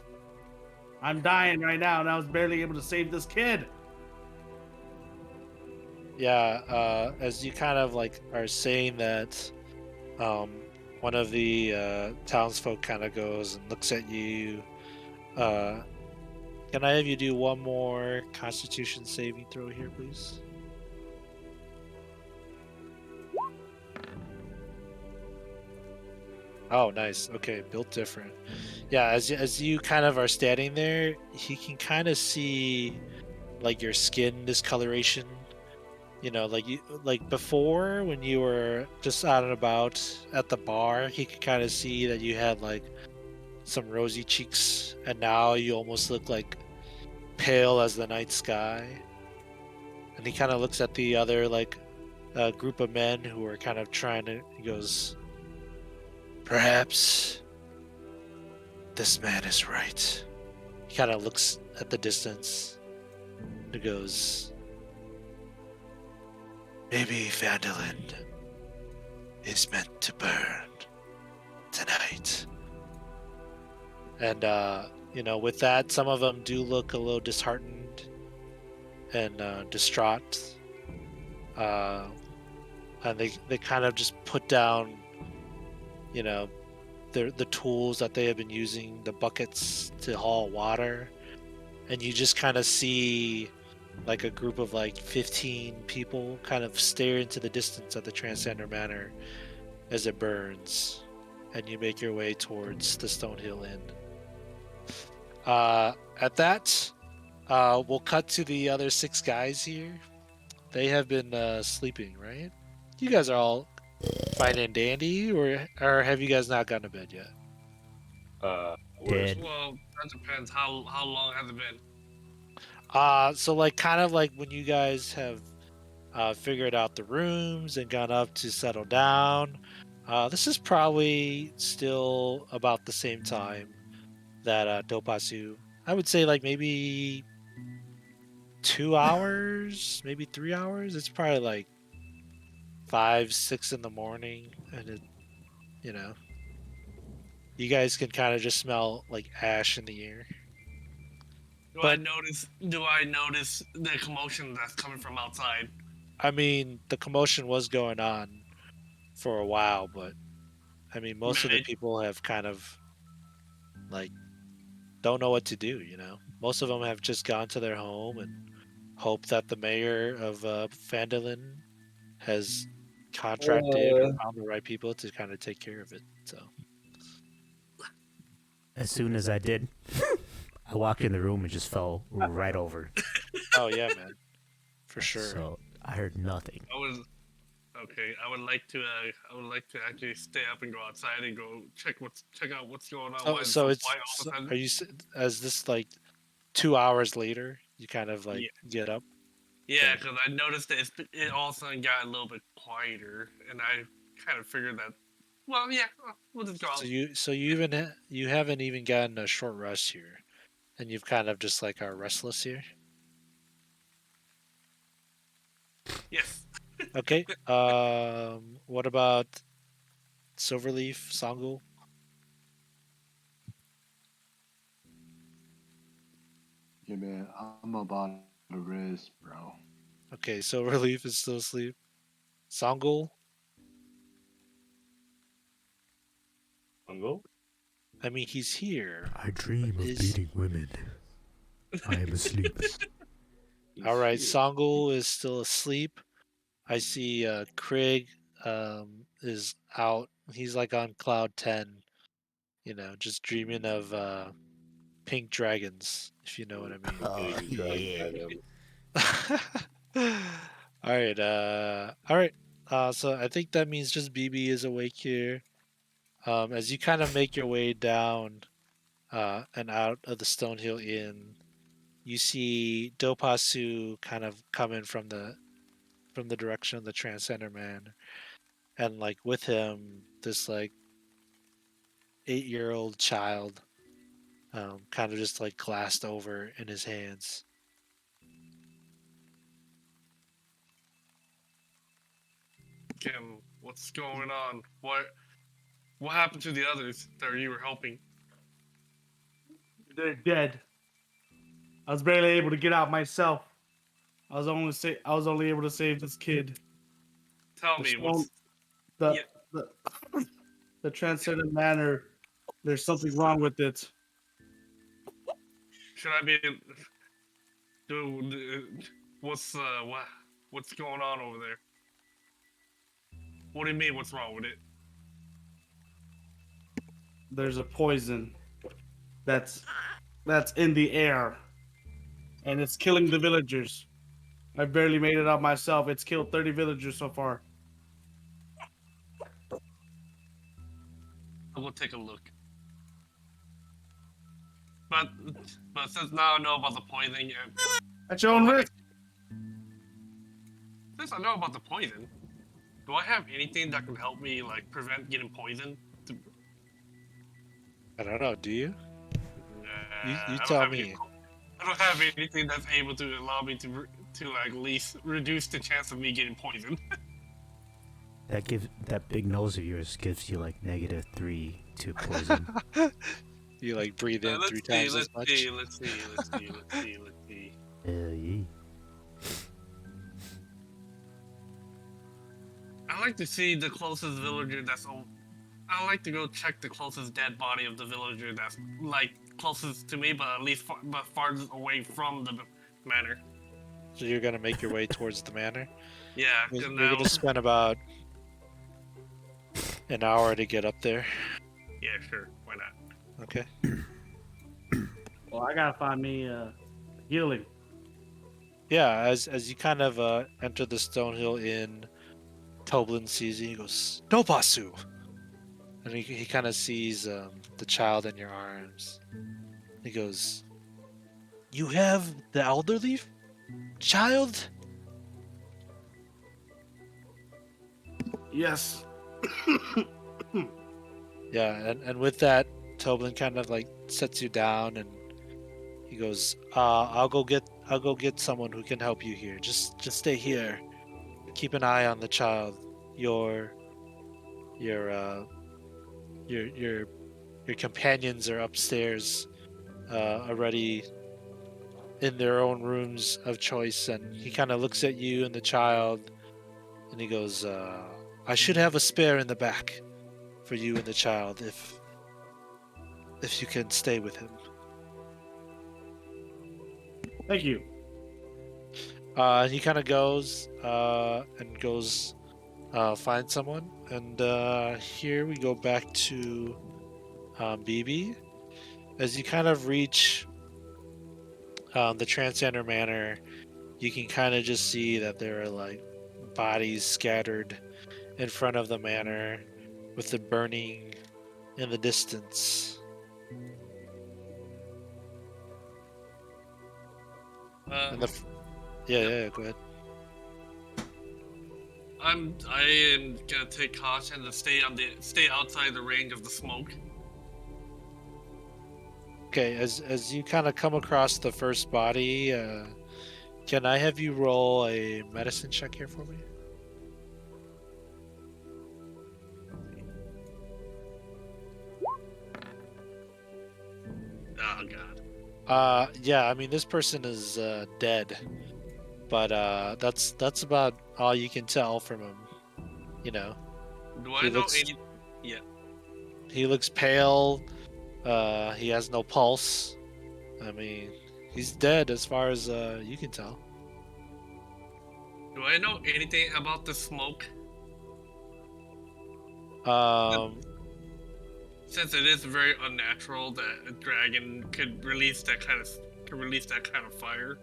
I'm dying right now, and I was barely able to save this kid.
Yeah, as you kind of like are saying that, one of the townsfolk kind of goes and looks at you. Can I have you do one more Constitution saving throw here, please? Oh, nice. Okay, built different. Yeah, as you kind of are standing there, he can kind of see like your skin discoloration. You know, like before when you were just out and about at the bar, he could kind of see that you had like some rosy cheeks, and now you almost look like pale as the night sky. And he kind of looks at the other like group of men who are kind of trying to. He goes, perhaps this man is right. He kind of looks at the distance. He goes, maybe Phandalin is meant to burn tonight. And, you know, with that, some of them do look a little disheartened and distraught. And they kind of just put down, you know, the tools that they have been using, the buckets to haul water. And you just kind of see like a group of like 15 people kind of stare into the distance at the Transcender Manor as it burns. And you make your way towards the Stonehill Inn. At that, we'll cut to the other 6 guys here. They have been sleeping, right? You guys are all fine and dandy, or have you guys not gone to bed yet?
Dead.
Well, that depends. How long has it been?
So like kind of like when you guys have figured out the rooms and gone up to settle down, this is probably still about the same time that Dopasu. I would say like maybe 2 hours, maybe 3 hours. It's probably like 5, 6 in the morning, and it, you know, you guys can kind of just smell like ash in the air.
Do I notice the commotion that's coming from outside?
I mean, the commotion was going on for a while, but I mean, most of the
Right.
people have kind of like don't know what to do. You know, most of them have just gone to their home and hope that the mayor of Phandalin has contracted or found the right people to kind of take care of it. So
As soon as I did, I walked in the room and just fell right over.
oh yeah, man, for sure.
So I heard nothing.
I was okay. I would like to actually stay up and go outside and go check out what's going on.
Oh, so it's are you as this like 2 hours later? You kind of like get up.
Yeah, because I noticed that it all of a sudden got a little bit quieter, and I kind of figured that. Well, yeah, we'll just go out.
So you haven't even gotten a short rest here, and you've kind of just like are restless here.
Yes.
Okay. What about Silverleaf, Sangul?
Yeah, man, I'm about to rest, bro.
Okay, Silverleaf is still asleep. Sangul?
Uncle?
I mean, he's here.
I dream of
Is-
beating women. I am asleep.
All right,
here.
Songul is still asleep. I see Krieg is out. He's like on cloud 10, just dreaming of pink dragons, if you know what I mean.
Oh,
Okay, you drag
yeah.
that,
All right. So I think that means just BB is awake here. As you kind of make your way down and out of the Stonehill Inn, you see Dopasu kind of coming from the direction of the Transcender Man, and like with him, this like 8-year-old child, kind of just like glassed over in his hands.
Kim, what's going on? What happened to the others that you were helping?
They're dead. I was barely able to get out myself. I was only able to save this kid.
Tell
The
me
stone-
what's
The
yeah.
the transcendent manor. There's something wrong with it.
Should I be what's going on over there? What do you mean what's wrong with it?
There's a poison that's in the air, and it's killing the villagers. I barely made it out myself. It's killed 30 villagers so far.
I'll go take a look. But since now I know about the poisoning,
At your own risk.
since I know about the poison, do I have anything that can help me like prevent getting poisoned?
I don't know. Do you?
Nah,
You
I don't
tell
have
me.
I don't have anything that's able to allow me to like at least reduce the chance of me getting poisoned.
That big nose of yours gives you like -3 to poison.
You like breathe in
Let's
3
see,
times
let's
as much.
see, let's see.
Yeah.
I like to see the closest villager that's. I like to go check the closest dead body of the villager that's like closest to me, but at least farthest away from the manor.
So you're gonna make your way towards the manor.
Yeah,
You're
'cause
you're
now.
gonna spend about an hour to get up there.
Yeah, sure. Why not?
Okay.
Well, I gotta find me healing.
Yeah, as you kind of enter the Stonehill Inn, Toblin sees you. He goes, "Dopasu," and he kind of sees the child in your arms. He goes, "You have the elderly child?"
Yes.
Yeah, and with that, Toblin kind of like sets you down, and he goes, I'll go get someone who can help you here. Just stay here. Keep an eye on the child. Your companions are upstairs, already in their own rooms of choice." And he kind of looks at you and the child, and he goes, "I should have a spare in the back for you and the child if you can stay with him."
Thank you.
And he kind of goes find someone, and here we go back to BB. As you kind of reach the Transcender Manor, you can kind of just see that there are like bodies scattered in front of the manor, with the burning in the distance. And yeah, go ahead.
I am gonna take caution to stay outside the range of the smoke.
Okay, as you kind of come across the first body, can I have you roll a medicine check here for me?
Oh god.
Yeah, I mean this person is dead, but that's about all you can tell from him. You know,
Do I
He
know
looks-
any? Yeah.
he looks pale. He has no pulse. I mean, he's dead as far as you can tell.
Do I know anything about the smoke? Since it is very unnatural that a dragon could release that kind of fire.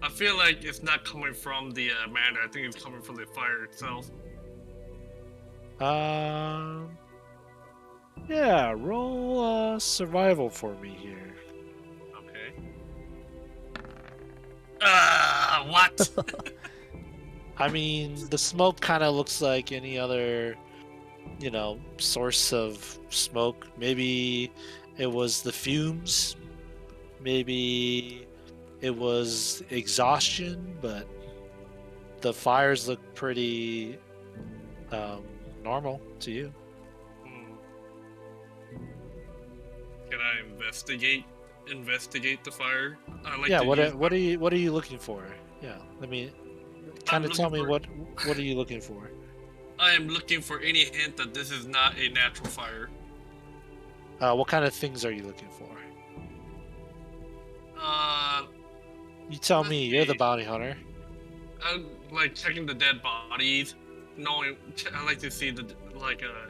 I feel like it's not coming from the manor. I think it's coming from the fire itself.
Yeah, roll survival for me here.
Okay. What?
I mean, the smoke kind of looks like any other, source of smoke. Maybe it was the fumes. Maybe it was exhaustion, but the fires look pretty normal to you.
Can I investigate the fire?
Yeah. What are you looking for? Yeah. Let me kind of tell me what are you looking for?
I am looking for any hint that this is not a natural fire.
What kind of things are you looking for? You tell me. You're the bounty hunter.
I like checking the dead bodies. I like to see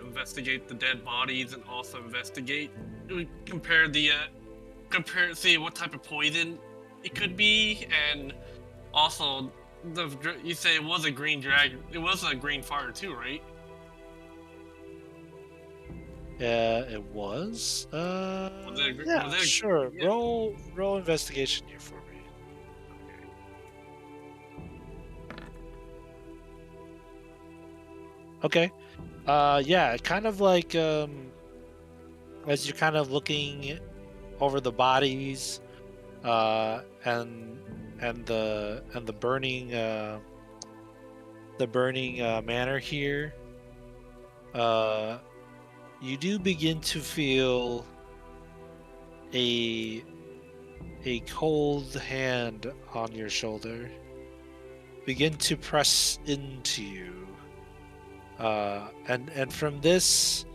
investigate the dead bodies and also see what type of poison it could be, and also you say it was a green dragon. It was a green fire too, right?
Yeah, it was.
Was it
Sure.
yeah.
Roll investigation here for me. Okay. Yeah, kind of like as you're kind of looking over the bodies, and the burning manor here, you do begin to feel a cold hand on your shoulder begin to press into you. And from this,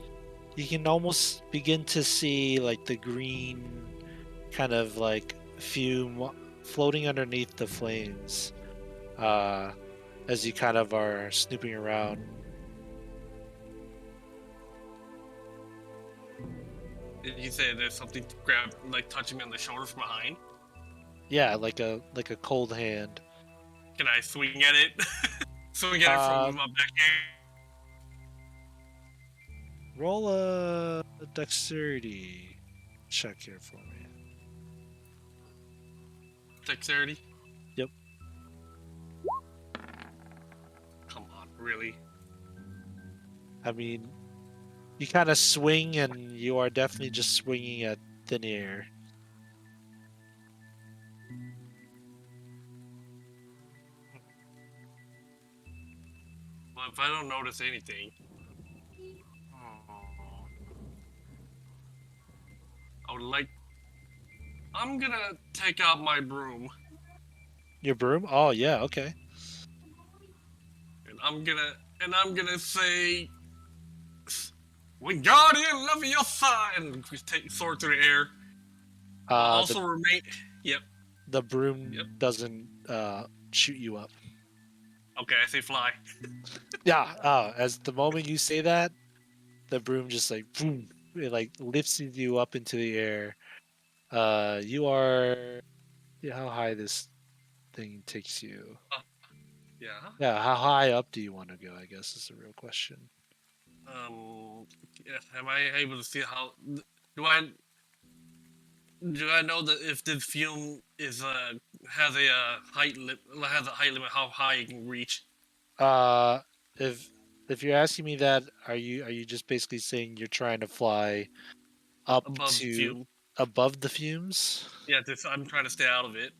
you can almost begin to see like the green kind of like fume floating underneath the flames, as you kind of are snooping around.
Did you say there's something touching me on the shoulder from behind?
Yeah, like a cold hand.
Can I swing at it? Swing at it from my backhand?
Roll a dexterity check here for me.
Dexterity?
Yep.
Come on, really?
I mean, you kind of swing, and you are definitely just swinging at thin air.
Well, if I don't notice anything, I'm gonna take out my broom.
Your broom? Oh yeah, okay.
And I'm gonna say, Wingardium Leviosa, and take sword through the air. Yep.
The broom doesn't shoot you up.
Okay, I say fly.
Yeah. As the moment you say that, the broom just like boom, it like lifts you up into the air. You are. Yeah, how high this thing takes you?
Yeah.
Yeah, how high up do you want to go? I guess is the real question.
Am I able to see how? Do I know that if this fume has a height limit, how high it can reach?
If you're asking me that, are you just basically saying you're trying to fly up above the fumes?
Yeah, I'm trying to stay out of it.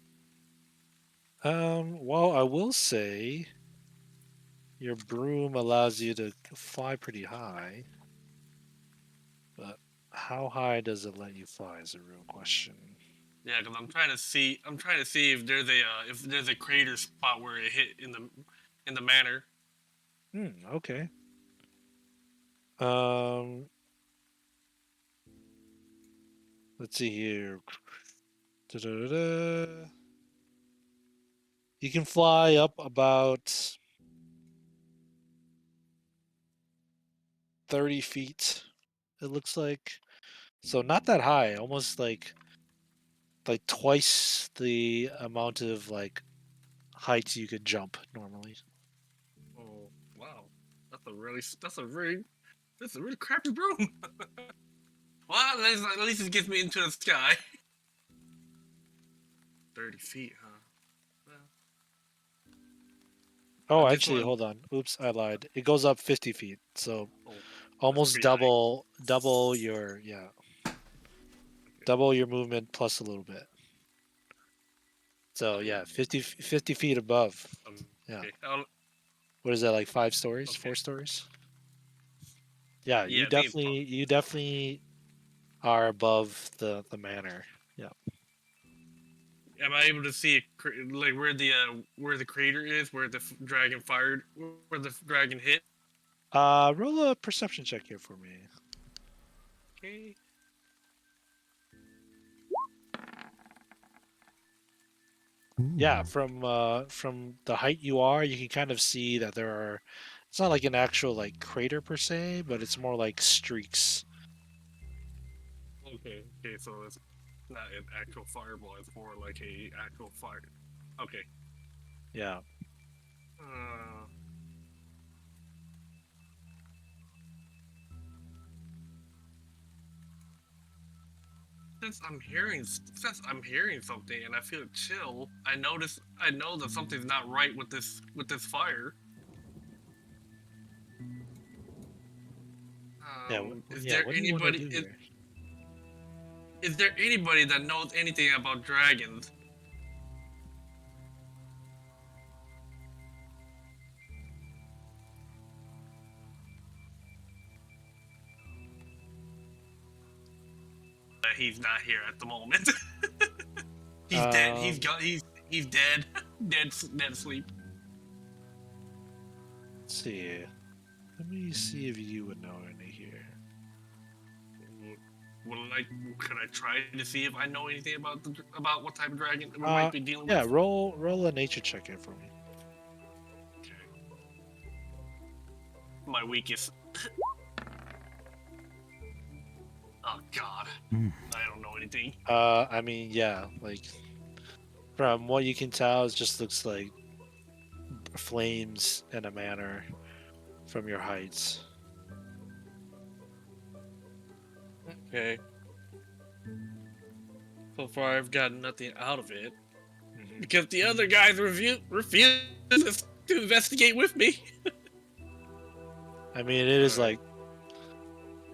Well, I will say your broom allows you to fly pretty high, but how high does it let you fly is a real question.
Yeah, because I'm trying to see if there's a crater spot where it hit in the manor.
Okay. Let's see here. You can fly up about 30 feet. It looks like, so not that high. Almost like twice the amount of like height you could jump normally.
Oh wow, that's a really crappy broom. Well, at least it gets me into the sky. 30 feet, huh? Well,
Oh,
this
actually,
one-
hold on. Oops, I lied. It goes up 50 feet, so
Oh,
almost
pretty high.
double your double your movement plus a little bit. So yeah, 50 feet above. Yeah.
Okay.
What is that, like 5 stories,
Okay.
4 stories? Yeah,
Yeah,
you
I think it's
definitely are above the manor. Yeah.
Am I able to see like where the crater is, where the dragon fired, where the dragon hit?
Roll a perception check here for me.
Okay.
Yeah, from the height you are, you can kind of see that there are. It's not like an actual like crater per se, but it's more like streaks.
Okay. Okay. So it's not an actual fireball; it's more like a actual fire. Okay.
Yeah.
Since I'm hearing something and I feel a chill, I know that something's not right with this fire. Is there
What do you want to
anybody?
do here?
Is there anybody that knows anything about dragons? He's not here at the moment. He's dead. He's gone. He's dead. Dead asleep.
Let's see. Let me see if you would know any here.
Can I try to see if I know anything about what type of dragon we might be dealing
Yeah,
with?
roll a nature check here for me.
My weakest. Oh God,
Mm.
I don't know anything.
I mean, yeah, like from what you can tell, it just looks like flames in a manor from your heights.
Okay. So far, I've gotten nothing out of it because the other guys refuse to investigate with me.
I mean, it is like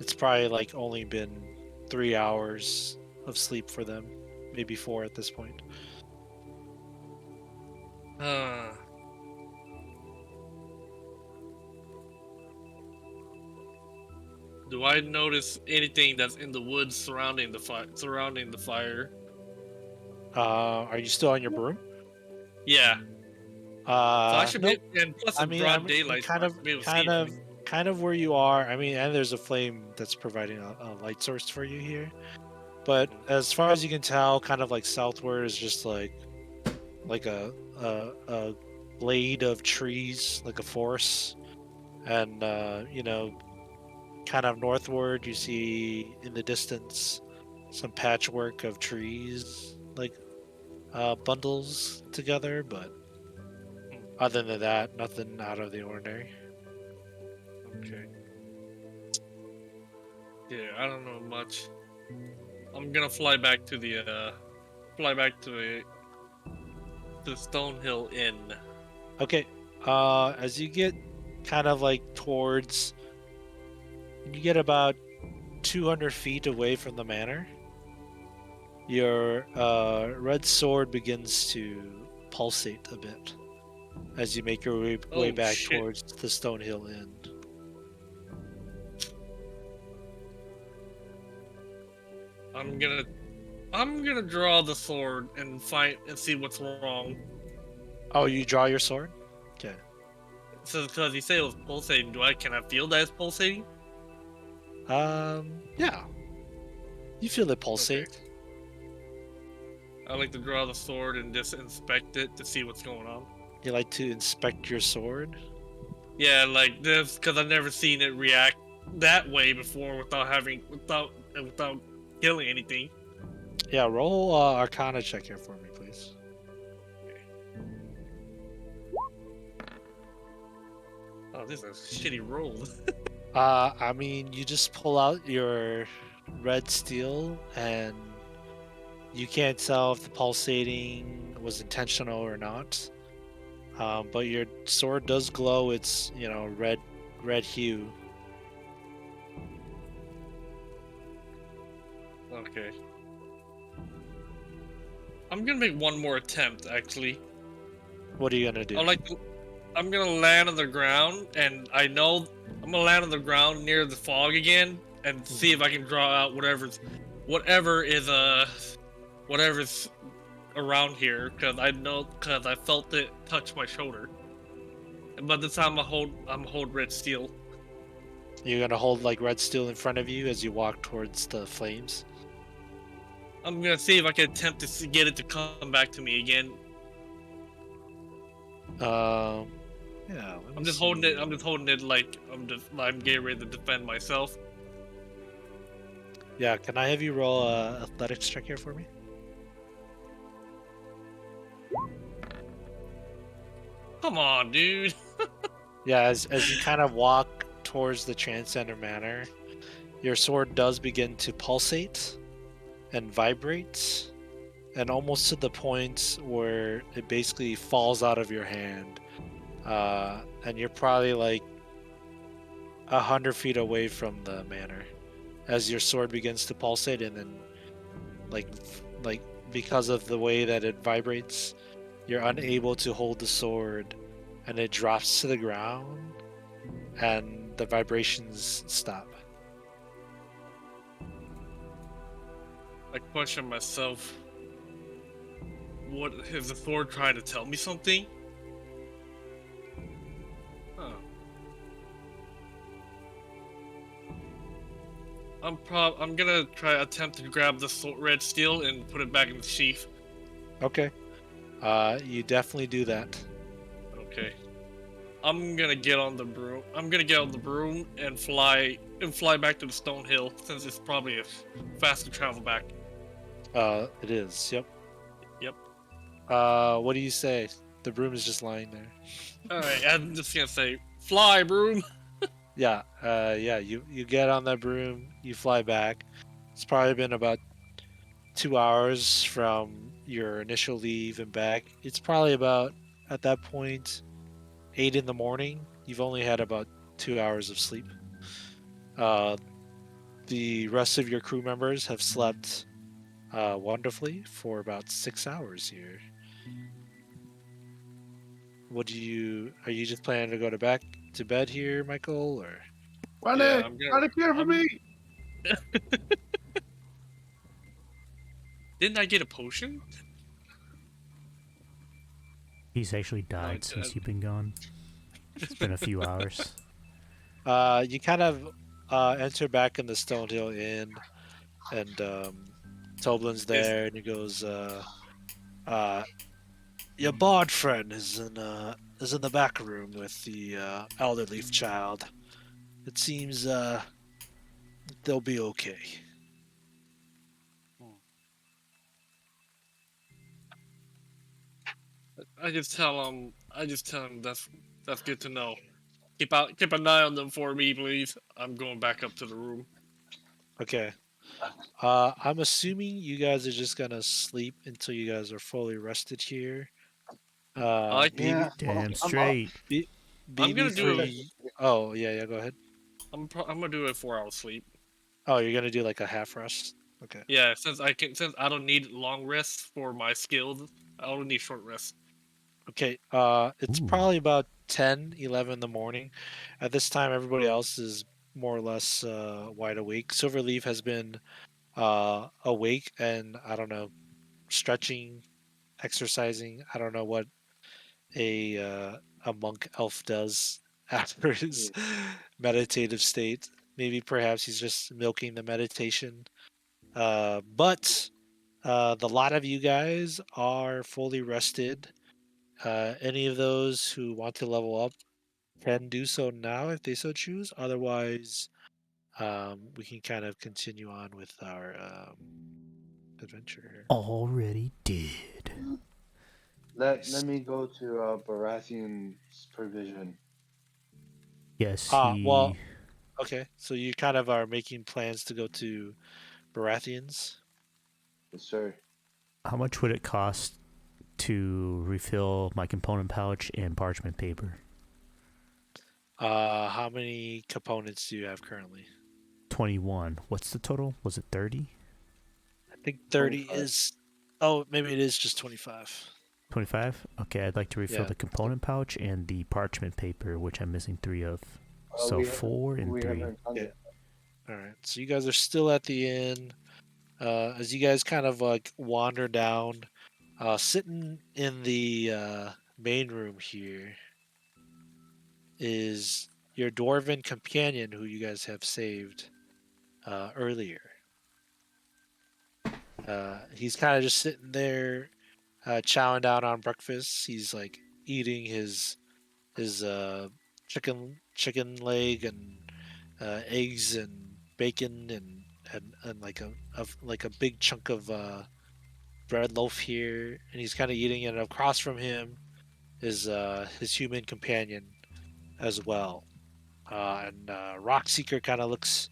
it's probably like only been 3 hours of sleep for them, maybe 4 at this point.
Do I notice anything that's in the woods surrounding the fire?
Are you still on your broom?
Yeah. So I should
nope.
be, and plus
I
it's
mean,
broad daylight.
kind
so I
of,
should be able to see it.
kind of where you are. I mean, and there's a flame that's providing a light source for you here. But as far as you can tell, kind of like southward is just like a glade of trees, like a forest, and kind of northward you see in the distance some patchwork of trees, like bundles together, but other than that, nothing out of the ordinary.
Okay. Yeah, I don't know much. I'm gonna fly back to the Stonehill Inn.
Okay. As you get kind of like towards, you get about 200 feet away from the manor, your red sword begins to pulsate a bit as you make your way
Oh,
back
shit.
towards the Stonehill Inn.
I'm gonna draw the sword and see what's wrong.
Oh, you draw your sword? Okay.
So because you say it was pulsating, can I feel that it's pulsating?
Yeah. You feel it pulsate.
I like to draw the sword and just inspect it to see what's going on.
You like to inspect your sword?
Yeah, like this, because I've never seen it react that way before without killing anything.
Yeah, roll Arcana check here for me, please.
Oh, this is a shitty roll.
I mean, you just pull out your red steel, and you can't tell if the pulsating was intentional or not. But your sword does glow its, red hue.
Okay. I'm gonna make one more attempt, actually.
What are you gonna do?
I'm gonna land on the ground, and I know I'm gonna land on the ground near the fog again, and see if I can draw out whatever's around here, because I felt it touch my shoulder. But this time I'm hold red steel.
You're gonna hold like red steel in front of you as you walk towards the flames.
I'm gonna see if I can attempt to get it to come back to me again.
Yeah.
I'm just holding it. I'm just holding it like I'm getting ready to defend myself.
Yeah. Can I have you roll a athletics check here for me?
Come on, dude.
Yeah. As you kind of walk towards the Transcender Manor, your sword does begin to pulsate and vibrate, and almost to the point where it basically falls out of your hand. And you're probably like 100 feet away from the manor as your sword begins to pulsate, and then like because of the way that it vibrates, you're unable to hold the sword, and it drops to the ground, and the vibrations stop.
I question myself. What is the sword trying to tell me something? Huh. I'm gonna attempt to grab the red steel and put it back in the sheath.
Okay. You definitely do that.
Okay. I'm gonna get on the broom. I'm gonna get on the broom and fly back to the Stone Hill, since it's probably a faster travel back.
It is. Yep.
Yep.
What do you say? The broom is just lying there.
All right. I'm just gonna say, fly, broom.
Yeah. Yeah. You get on that broom. You fly back. It's probably been about 2 hours from your initial leave and back. It's probably about, at that point, 8 in the morning. You've only had about 2 hours of sleep. The rest of your crew members have slept wonderfully for about 6 hours here. Are you just planning to go back to bed here, Michael, or?
Run
Yeah,
it!
I'm gonna-
Run it clear for
I'm-
me!
Didn't I get a potion?
He's actually died since you've been gone. It's been a few hours.
You kind of enter back in the Stonehill Inn, and Toblin's there, and he goes, "Your bard friend is in the back room with the elder leaf child. It seems they'll be okay."
I just tell him that's good to know. Keep an eye on them for me, please. I'm going back up to the room.
Okay. I'm assuming you guys are just gonna sleep until you guys are fully rested here.
Yeah.
Damn straight.
I'm gonna do
BB3. Oh yeah, go ahead.
I'm gonna do a 4-hour sleep.
Oh, you're gonna do like a half rest. Okay.
Yeah, since I don't need long rests for my skills, I only need short rests.
Okay. It's
Ooh.
probably about 10, 11 in the morning. At this time, everybody else is more or less wide awake. Silverleaf has been awake and, I don't know, stretching, exercising. I don't know what a monk elf does after his meditative state. Maybe perhaps he's just milking the meditation. But The lot of you guys are fully rested. Any of those who want to level up can do so now if they so choose. Otherwise, we can kind of continue on with our adventure here.
Already did.
Let me go to Baratheon's provision.
Yes,
Well, okay. So you kind of are making plans to go to Baratheon's.
Yes, sir.
How much would it cost to refill my component pouch and parchment paper?
How many components do you have currently?
21. What's the total? Was it 30?
I think 30
25.
is. Oh, maybe it is just 25.
25? Okay, I'd like to refill
Yeah.
the component pouch and the parchment paper, which I'm missing 3 of.
Oh,
So
we haven't-
4 and
we
3.
haven't done
Yeah.
it.
All right. So you guys are still at the inn. As you guys kind of like wander down, sitting in the main room here is your dwarven companion who you guys have saved earlier. He's kind of just sitting there, chowing down on breakfast. He's like eating his chicken leg and eggs and bacon and like a big chunk of bread loaf here, and he's kind of eating it. And across from him is his human companion as well. And Rockseeker kind of looks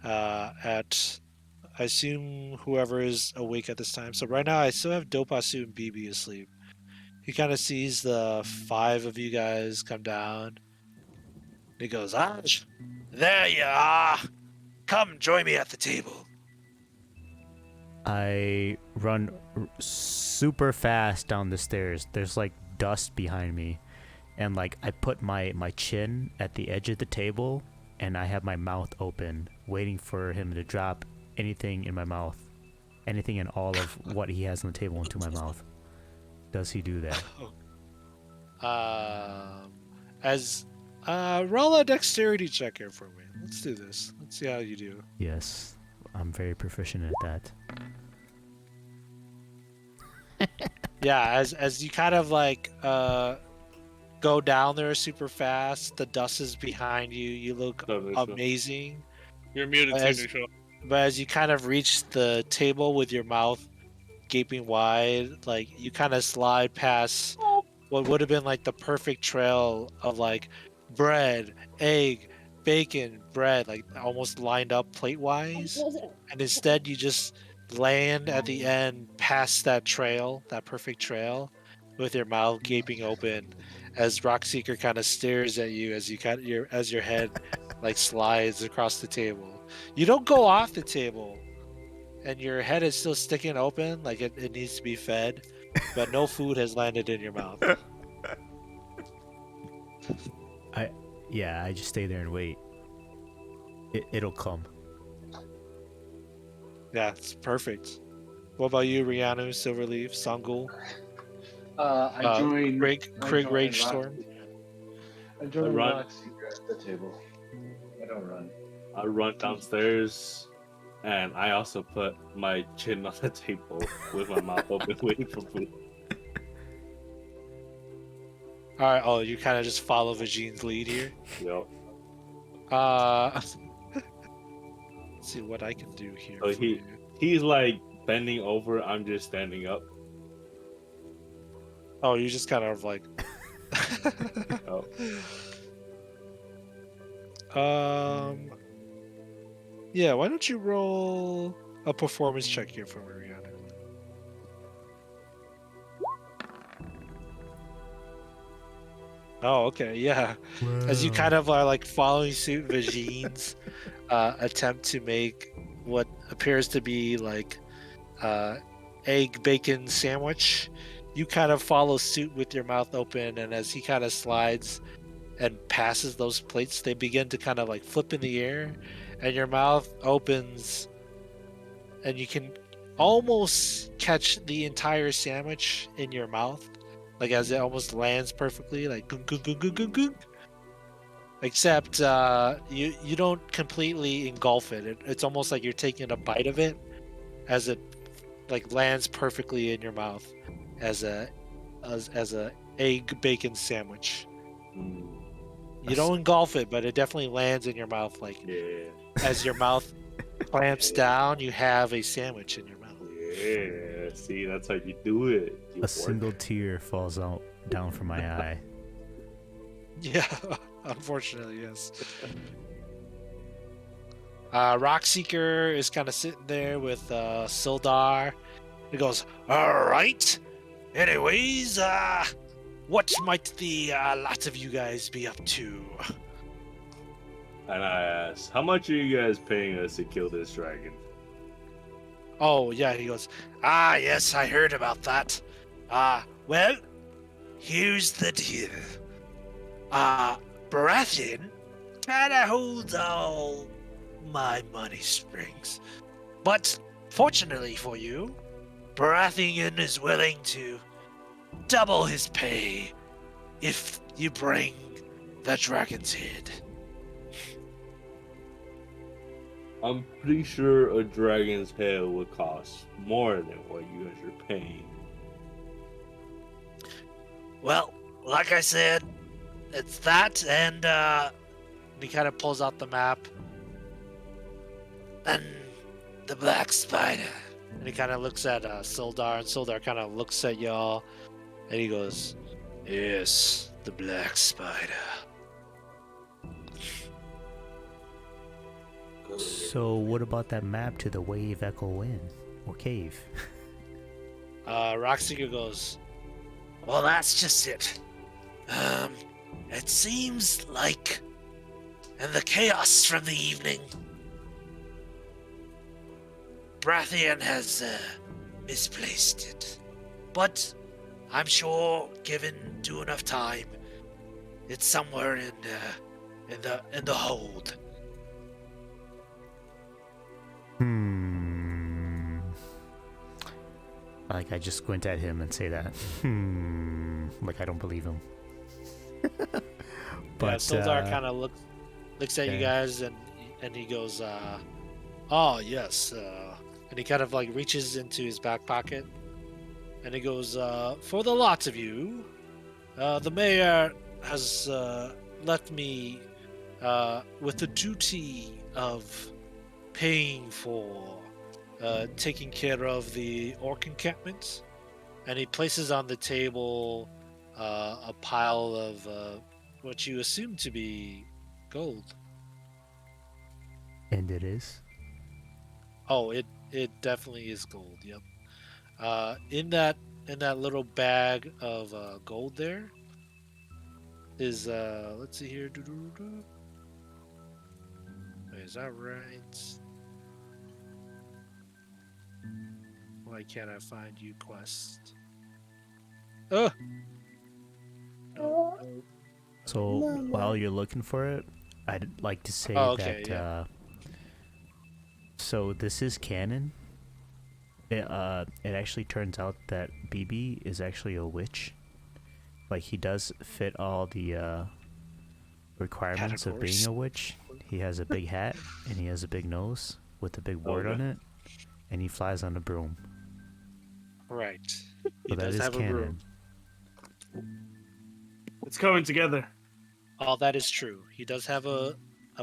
at, I assume, whoever is awake at this time. So right now I still have Dopasu and BB asleep. He kind of sees the 5 of you guys come down. He goes, Ash, there you are. Come join me at the table.
I run super fast down the stairs. There's like dust behind me. And like I put my chin at the edge of the table and I have my mouth open, waiting for him to drop anything in my mouth. Anything and all of what he has on the table into my mouth. Does he do that?
Roll a dexterity check here for me. Let's do this. Let's see how you do.
Yes. I'm very proficient at that.
Yeah, as you kind of like go down there super fast, the dust is behind you. You look amazing.
You're muted,
As-
Neutral.
But as you kind of reach the table with your mouth gaping wide, like you kind of slide past what would have been like the perfect trail of like bread, egg, bacon, bread, like almost lined up plate wise. And instead you just land at the end past that trail, that perfect trail, with your mouth gaping open as Rockseeker kind of stares at you as your head like slides across the table. You don't go off the table, and your head is still sticking open like it needs to be fed, but no food has landed in your mouth.
Yeah, I just stay there and wait. It'll come.
Yeah, it's perfect. What about you, Rihanna, Silverleaf, Sangul,
I join
Craig
join
Rage
Rock-
Storm?
I join
run.
Rockseeker at the table. I don't run.
I run downstairs, and I also put my chin on the table with my mouth open, waiting for food.
All right. Oh, you kind of just follow Vajine's lead here.
Yo,
Let's see what I can do here.
So
for you.
he's like bending over. I'm just standing up.
Oh, you just kind of like.
Oh.
Yeah. Why don't you roll a performance check here for me, Rihanna? Oh, okay. Yeah. As you kind of are like following suit Vajine's attempt to make what appears to be like egg bacon sandwich, you kind of follow suit with your mouth open, and as he kind of slides and passes those plates, they begin to kind of like flip in the air, and your mouth opens, and you can almost catch the entire sandwich in your mouth, like as it almost lands perfectly, like gung gung gung gung gung gung. Except you don't completely engulf it. It's almost like you're taking a bite of it as it like lands perfectly in your mouth as a egg bacon sandwich.
Mm,
You don't engulf it, but it definitely lands in your mouth. Like
yeah.
as your mouth clamps down, you have a sandwich in your mouth.
Yeah. See, that's how you do it. You
A single
work.
tear falls out down from my eye.
Yeah, unfortunately, yes. Rockseeker is kind of sitting there with Sildar. He goes, "All right. Anyways, what might the lot of you guys be up to?"
And I asked, how much are you guys paying us to kill this dragon?
Oh, yeah, he goes, yes, I heard about that. Well, here's the deal. Baratheon kinda holds all my money strings. But fortunately for you, Baratheon is willing to double his pay if you bring the dragon's head.
I'm pretty sure a dragon's head would cost more than what you guys are paying.
Well, like I said, it's that, and he kind of pulls out the map. And the Black Spider. And he kind of looks at Sildar, and Sildar kind of looks at y'all, and he goes, "Yes, the Black Spider."
So what about that map to the Wave Echo Inn or cave?
Rockseeker goes, "Well, that's just it. It seems like in the chaos from the evening, Baratheon has misplaced it. But I'm sure, given due enough time, it's somewhere in the hold."
Like I just squint at him and say that. Like I don't believe him.
But Sildar kind of looks at you guys, and he goes, "Oh yes," and he kind of like reaches into his back pocket, and he goes, "For the lot of you, the mayor has left me with the duty of paying for taking care of the orc encampments," and he places on the table a pile of what you assume to be gold.
And it is.
Oh, it definitely is gold. Yep. In that little bag of gold there is let's see here. Wait, is that right? Why can't I find you, quest? Oh. No.
So while you're looking for it, I'd like to say
okay,
that
yeah.
So this is canon. It actually turns out that BB is actually a witch. Like he does fit all the requirements of being
Categories.
a witch. He has a big hat and he has a big nose with a big word on it, and he flies on a broom.
Right.
So
He
that
does
is
have a broom.
canon.
It's coming together.
All that is true. He does have a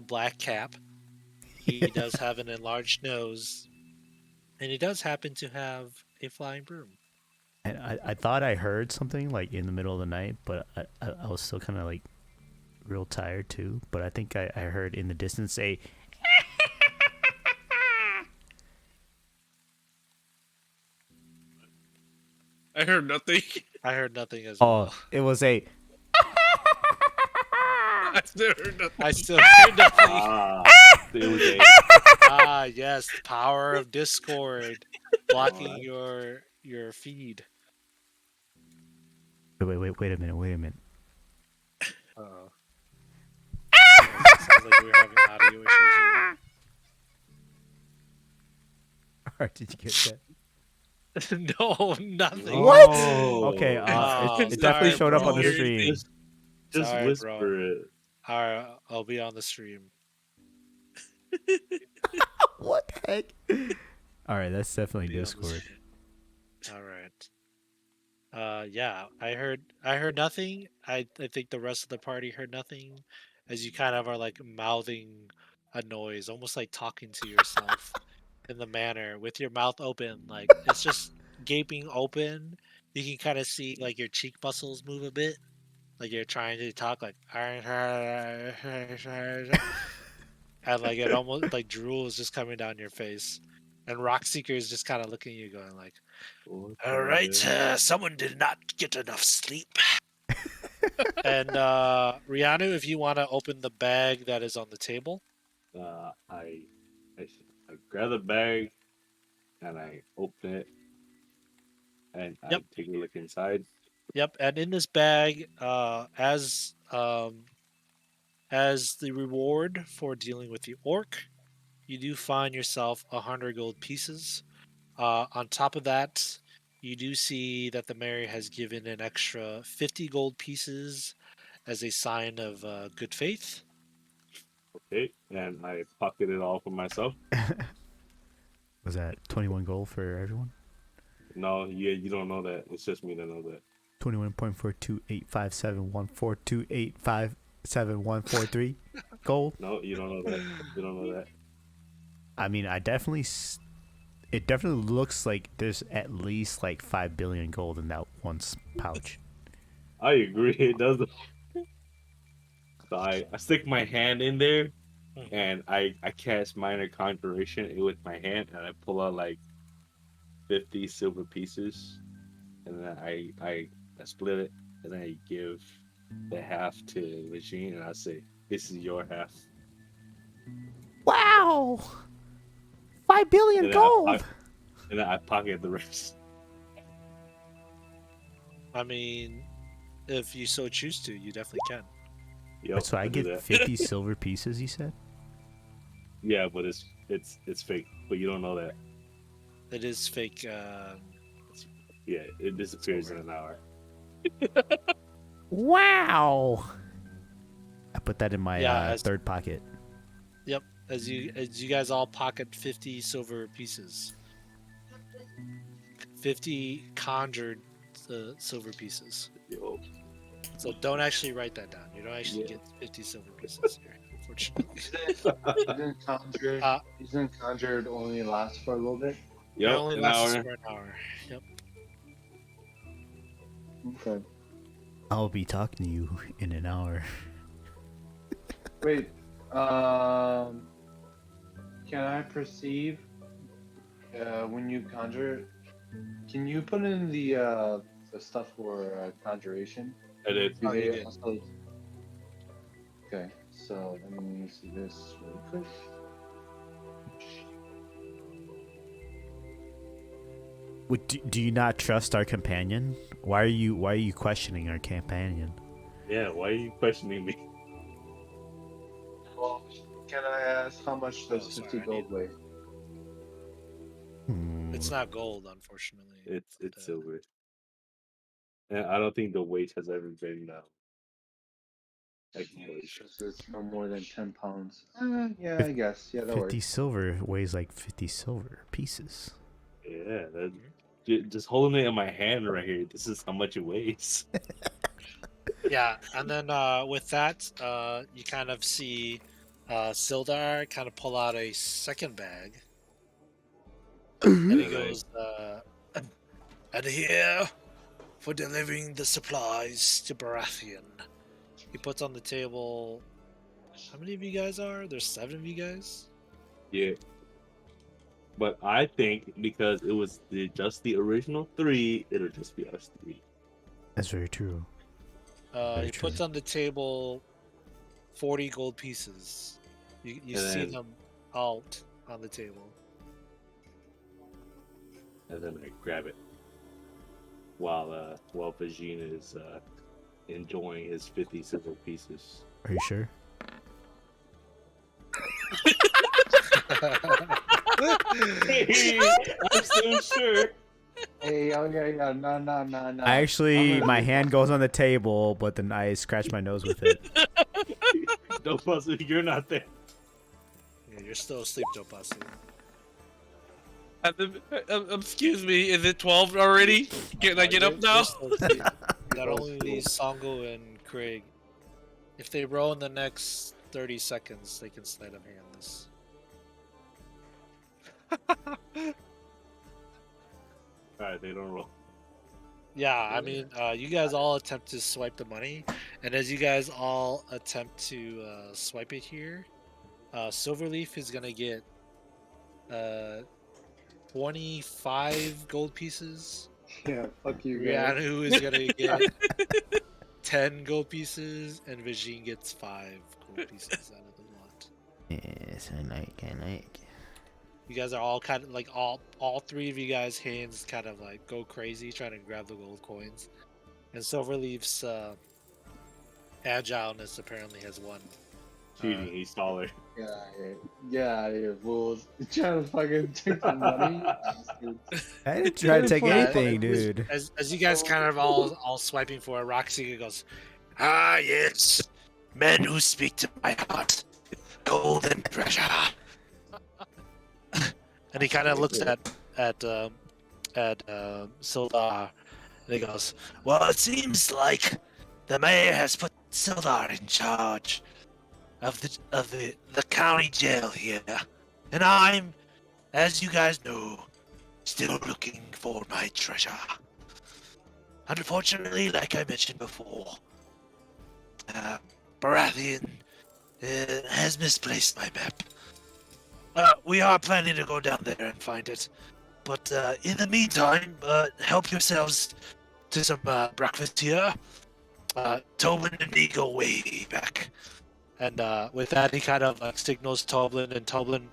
black cap. He does have an enlarged nose. And he does happen to have a flying broom.
And I thought I heard something like in the middle of the night, but I was still kind of like real tired too. But I think I heard in the distance a.
I heard nothing.
I heard nothing as
Oh,
well.
it was a.
I still heard nothing.
I still heard nothing.
It was a.
Yes, the power of Discord blocking your feed.
Wait a minute.
Uh-oh. Sounds like we're having audio issues here.
Alright, did you get that?
No, nothing.
What?
Oh.
Okay,
Oh,
it definitely
sorry,
showed up on the
bro.
stream.
Just
Sorry,
whisper
bro.
it.
Alright, I'll be on the stream.
What the heck? Alright, that's definitely Discord.
All right. Yeah, I heard nothing. I think the rest of the party heard nothing, as you kind of are like mouthing a noise, almost like talking to yourself in the manner with your mouth open, like it's just gaping open. You can kind of see like your cheek muscles move a bit, like you're trying to talk, like and like it almost like drool is just coming down your face, and Rockseeker is just kind of looking at you, going like, "All right, someone did not get enough sleep." And Rianu, if you want to open the bag that is on the table.
I I grab the bag and I open it and
Yep.
I take a look inside.
Yep, and in this bag, as the reward for dealing with the orc, you do find yourself 100 gold pieces. On top of that, you do see that the mayor has given an extra 50 gold pieces as a sign of good faith.
Okay, and I pocket it all for myself.
Was that 21 gold for everyone?
No, yeah, you don't know that. It's just me that know that.
21.428571428574143 gold.
No, you don't know that. You don't know that.
I mean, it definitely looks like there's at least like 5 billion gold in that one pouch.
I agree. It does. So I stick my hand in there, and I cast minor conjuration with my hand, and I pull out like 50 silver pieces, and then I split it, and then I give the half to Regine, and I say, "This is your half."
Wow! 5 billion
And then
gold!
And then I pocket the rest.
I mean, if you so choose to, you definitely can.
Yep,
So I
do
get
that.
50 silver pieces, you said?
Yeah, but it's fake. But you don't know that.
It is fake.
Yeah, it disappears in an hour.
Wow! I put that in my
Yeah,
third pocket.
Yep, as you guys all pocket 50 silver pieces. 50 conjured silver pieces.
Yo,
So don't actually write that down. You don't actually get 50 silver pieces here, unfortunately.
Isn't conjured only last for a little bit?
It
yep,
only
an
lasts
hour.
for an hour. Yep.
Okay.
I'll be talking to you in an hour.
Wait. Can I perceive when you conjure? Can you put in the stuff for conjuration?
I did.
Do
Oh, you
they
did.
also... Okay, so let me see this really quick.
Do you not trust our companion? Why are you questioning our companion?
Yeah, why are you questioning me?
Well, can I ask how much does
Oh, sorry,
50
I
gold weigh?
It's not gold, unfortunately.
It's
but,
silver. And I don't think the weight has ever been acknowledged.
So it's no more than 10 pounds. Yeah, I guess. Yeah, that
50
works.
silver weighs like 50 silver pieces.
Yeah, just holding it in my hand right here. This is how much it weighs.
Yeah, and then with that, you kind of see Sildar kind of pull out a second bag. And he goes, and here for delivering the supplies to Baratheon. He puts on the table. How many of you guys are? There's 7 of you guys?
Yeah. But I think because it was just the original 3, it'll just be us 3.
That's very true.
He puts on the table 40 gold pieces. You
And
see
then-
them out on the table.
And then I grab it while Vagina is enjoying his 50 silver pieces.
Are you sure?
I'm still sure.
Hey, yeah, no.
I actually,
I'm
my hand goes on the table, but then I scratch my nose with it.
Don't puzzle, you're not there.
Yeah, you're still asleep, Joe Pasu.
Excuse me, is it 12 already? Can I get up now?
Not only Songo and Craig, if they roll in the next 30 seconds, they can sleight of hand this.
Alright, they don't roll.
Yeah, I mean, you guys all attempt to swipe the money, and as you guys all attempt to swipe it here, Silverleaf is gonna get 25 gold pieces.
Yeah, fuck you guys.
Rianu is gonna get 10 gold pieces, and Vajin gets 5 gold pieces out of the lot.
Yes, I like.
You guys are all kind of like all three of you guys' hands kind of like go crazy trying to grab the gold coins, and Silverleaf's agileness apparently has won.
Cheating, he's taller.
Yeah, fools. You trying to fucking take the money?
I didn't try to take
Yeah,
anything, dude.
As you guys kind of all swiping for it, Roxy goes, "Ah, yes, men who speak to my heart, golden treasure." And he kind of looks at Sildar, and he goes, "Well, it seems like the mayor has put Sildar in charge of the county jail here, and I'm, as you guys know, still looking for my treasure. Unfortunately, like I mentioned before, Baratheon has misplaced my map. We are planning to go down there and find it, but in the meantime, help yourselves to some breakfast here. Tobin and me go way back." And with that, he kind of like signals Toblin, and Toblin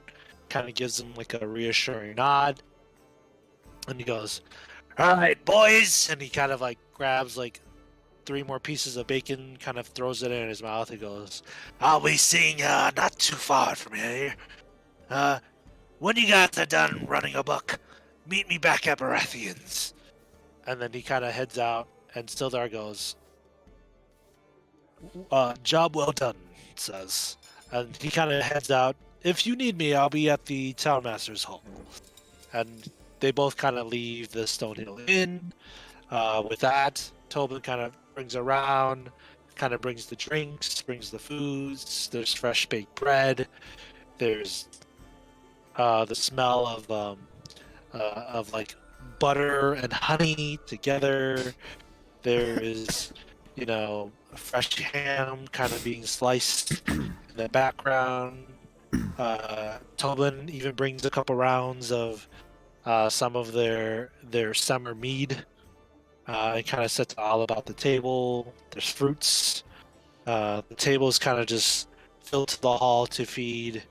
kind of gives him like a reassuring nod. And he goes, "All right, boys," and he kind of like grabs like 3 more pieces of bacon, kind of throws it in his mouth. He goes, "I'll be seeing not too far from here. When you guys are done running a buck, meet me back at Baratheon's." And then he kind of heads out, and Sildar goes, "Job well done," says. And he kind of heads out. "If you need me, I'll be at the Townmaster's Hall." And they both kind of leave the Stonehill Inn. With that, Tobin kind of brings around, kind of brings the drinks, brings the foods. There's fresh baked bread. There's the smell of like butter and honey together. There is, fresh ham kind of being sliced in the background. Tobin even brings a couple rounds of some of their summer mead. It kind of sets all about the table. There's fruits. The table is kind of just filled to the hall to feed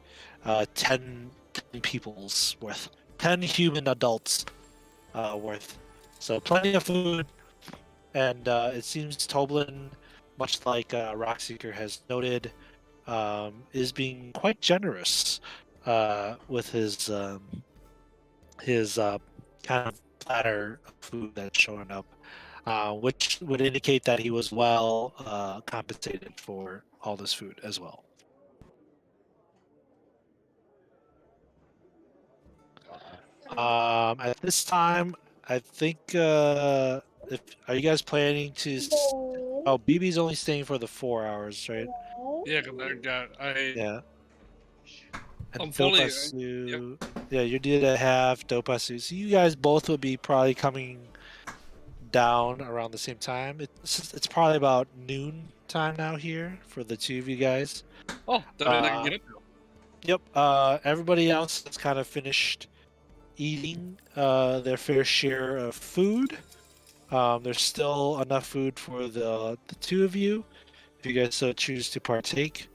10 people's worth, 10 human adults worth. So plenty of food, and it seems Toblin, much like Rockseeker has noted, is being quite generous with his kind of platter of food that's showing up, which would indicate that he was well compensated for all this food as well. At this time, I think are you guys planning to? Oh, BB's only staying for the 4 hours, right?
Yeah, because
Yeah. And
I'm fully-
Dopasu, yeah, you did a half. Dopasu, so you guys both will be probably coming down around the same time. It's probably about noon time now here for the 2 of you guys.
Oh, that means I can get up.
Yep. Everybody else has kind of finished eating their fair share of food. There's still enough food for the 2 of you, if you guys so choose to partake.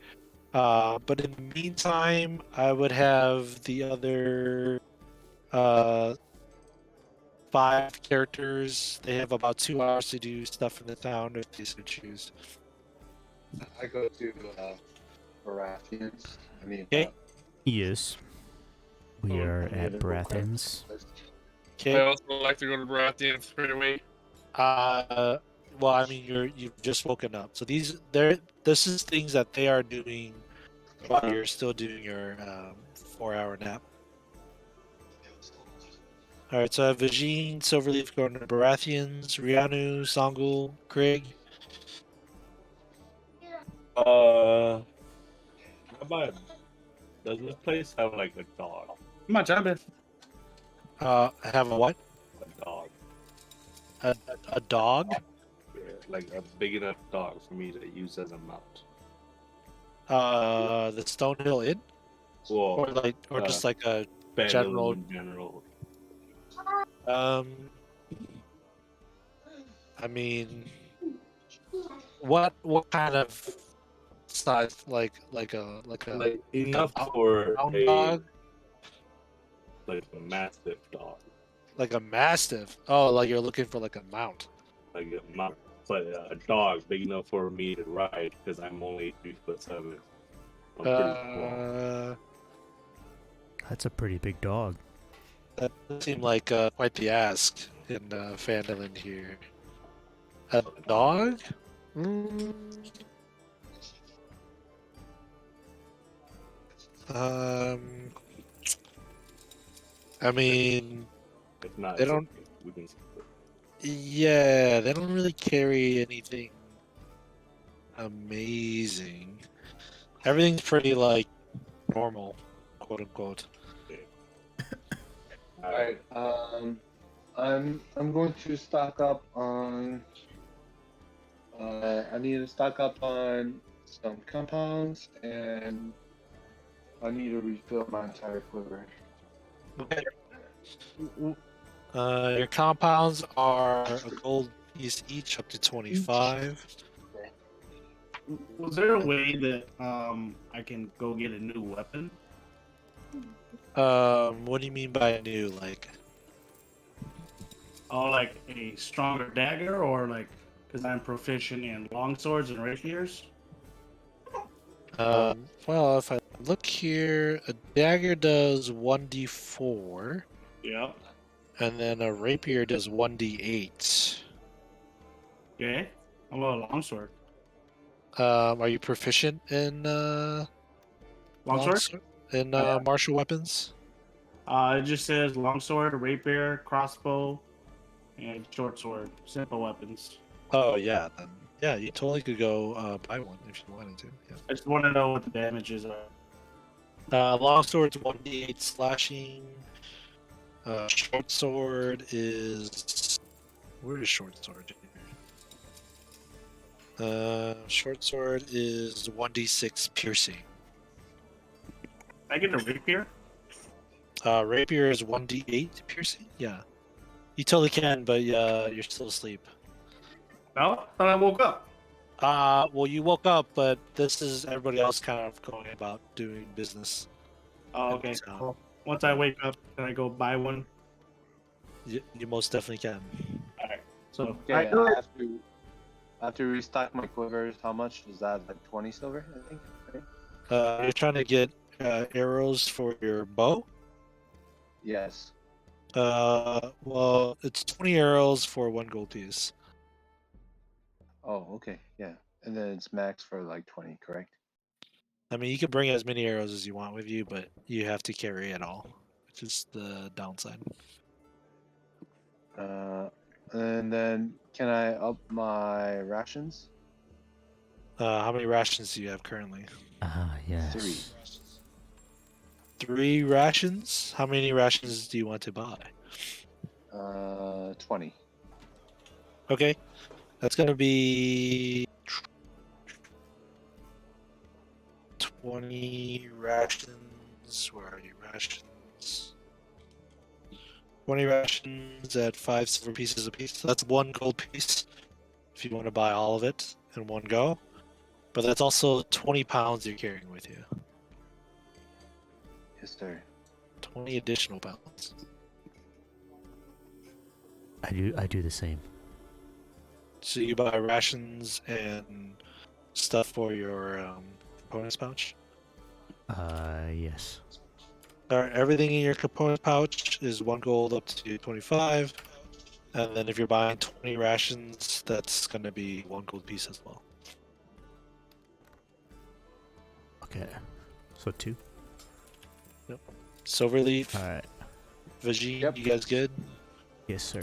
But in the meantime, I would have the other 5 characters. They have about 2 hours to do stuff in the town if they so choose.
I go to Baratheon's.
Okay.
Yes. We
Oh,
are at Baratheon's.
I
Okay.
also like to go to Baratheon straight away.
Well, I mean, you've just woken up, so this is things that they are doing while you're still doing your 4-hour nap. Alright, so I have Vagine, Silverleaf, Gardener, Baratheons, Rianu, Sangul, Craig.
How about, does this place have like a dog?
Come on, jump in.
Have a what?
A dog.
A dog?
Yeah, like a big enough dog for me to use as a mount.
The Stonehill Inn?
Well,
Or just like a
Phandalin
general-
in general.
I mean, what kind of size? Like a
Like enough
dog-
for
brown
a
dog?
like a mastiff dog,
Like a mastiff? Oh, like you're looking for like a mount.
like a mount, but a dog big enough for me to ride because I'm only 3'7". I'm pretty small.
That's a pretty big dog.
That does seem like quite the ask in Phandalin here. A dog? Mm. I mean,
If not,
they
it's
don't-
okay. We can skip it.
yeah, they don't really carry anything amazing. Everything's pretty like normal, quote unquote.
Alright, I'm going to stock up on I need to stock up on some compounds and I need to refill my entire quiver.
Okay. Your compounds are a gold piece each, up to 25.
Was there a way that I can go get a new weapon?
What do you mean by new? Like,
Oh, like a stronger dagger, or like because I'm proficient in long swords and rapiers?
well, if I look here, a dagger does 1d4,
Yeah.
and then a rapier does 1d8.
Okay. How about a longsword?
Are you proficient in
Longsword?
in martial weapons?
It just says longsword, rapier, crossbow, and short sword. Simple weapons.
Oh yeah, then yeah, you totally could go buy one if you wanted to. Yeah.
I just want to know what the damages are.
Longsword's 1d8 slashing. Short sword is where is short sword? Short sword is 1d6 piercing.
I get a rapier?
Rapier is 1d8 piercing. Yeah, you totally can, but you're still asleep.
No, thought I woke up.
Well, you woke up, but this is everybody else kind of going about doing business.
Oh, okay.
So-
Well, once I wake up, can I go buy one?
You most definitely can.
So
Okay,
I do it.
I have to restock my quivers. How much is that? Like 20 silver, I think. Right?
You're trying to get arrows for your bow.
Yes.
Well, it's 20 arrows for 1 gold piece.
Oh, okay. Yeah. And then it's max for like 20, correct?
I mean, you can bring as many arrows as you want with you, but you have to carry it all, which is the downside.
And then can I up my rations?
How many rations do you have currently?
Ah, yes.
3.
3 rations? How many rations do you want to buy?
20.
Okay, that's gonna be 20 rations. Where are you? Rations. 20 rations at 5 silver pieces a piece. So that's 1 gold piece if you want to buy all of it in one go. But that's also 20 pounds you're carrying with you.
Yes, sir.
20 additional pounds.
I do the same.
So you buy rations and stuff for your components pouch.
Yes.
Alright, everything in your component pouch is 1 gold up to 25. And then if you're buying 20 rations, that's going to be 1 gold piece as well.
Okay. So 2.
Silverleaf,
All right.
Vajin,
Yep.
you guys good?
Yes, sir.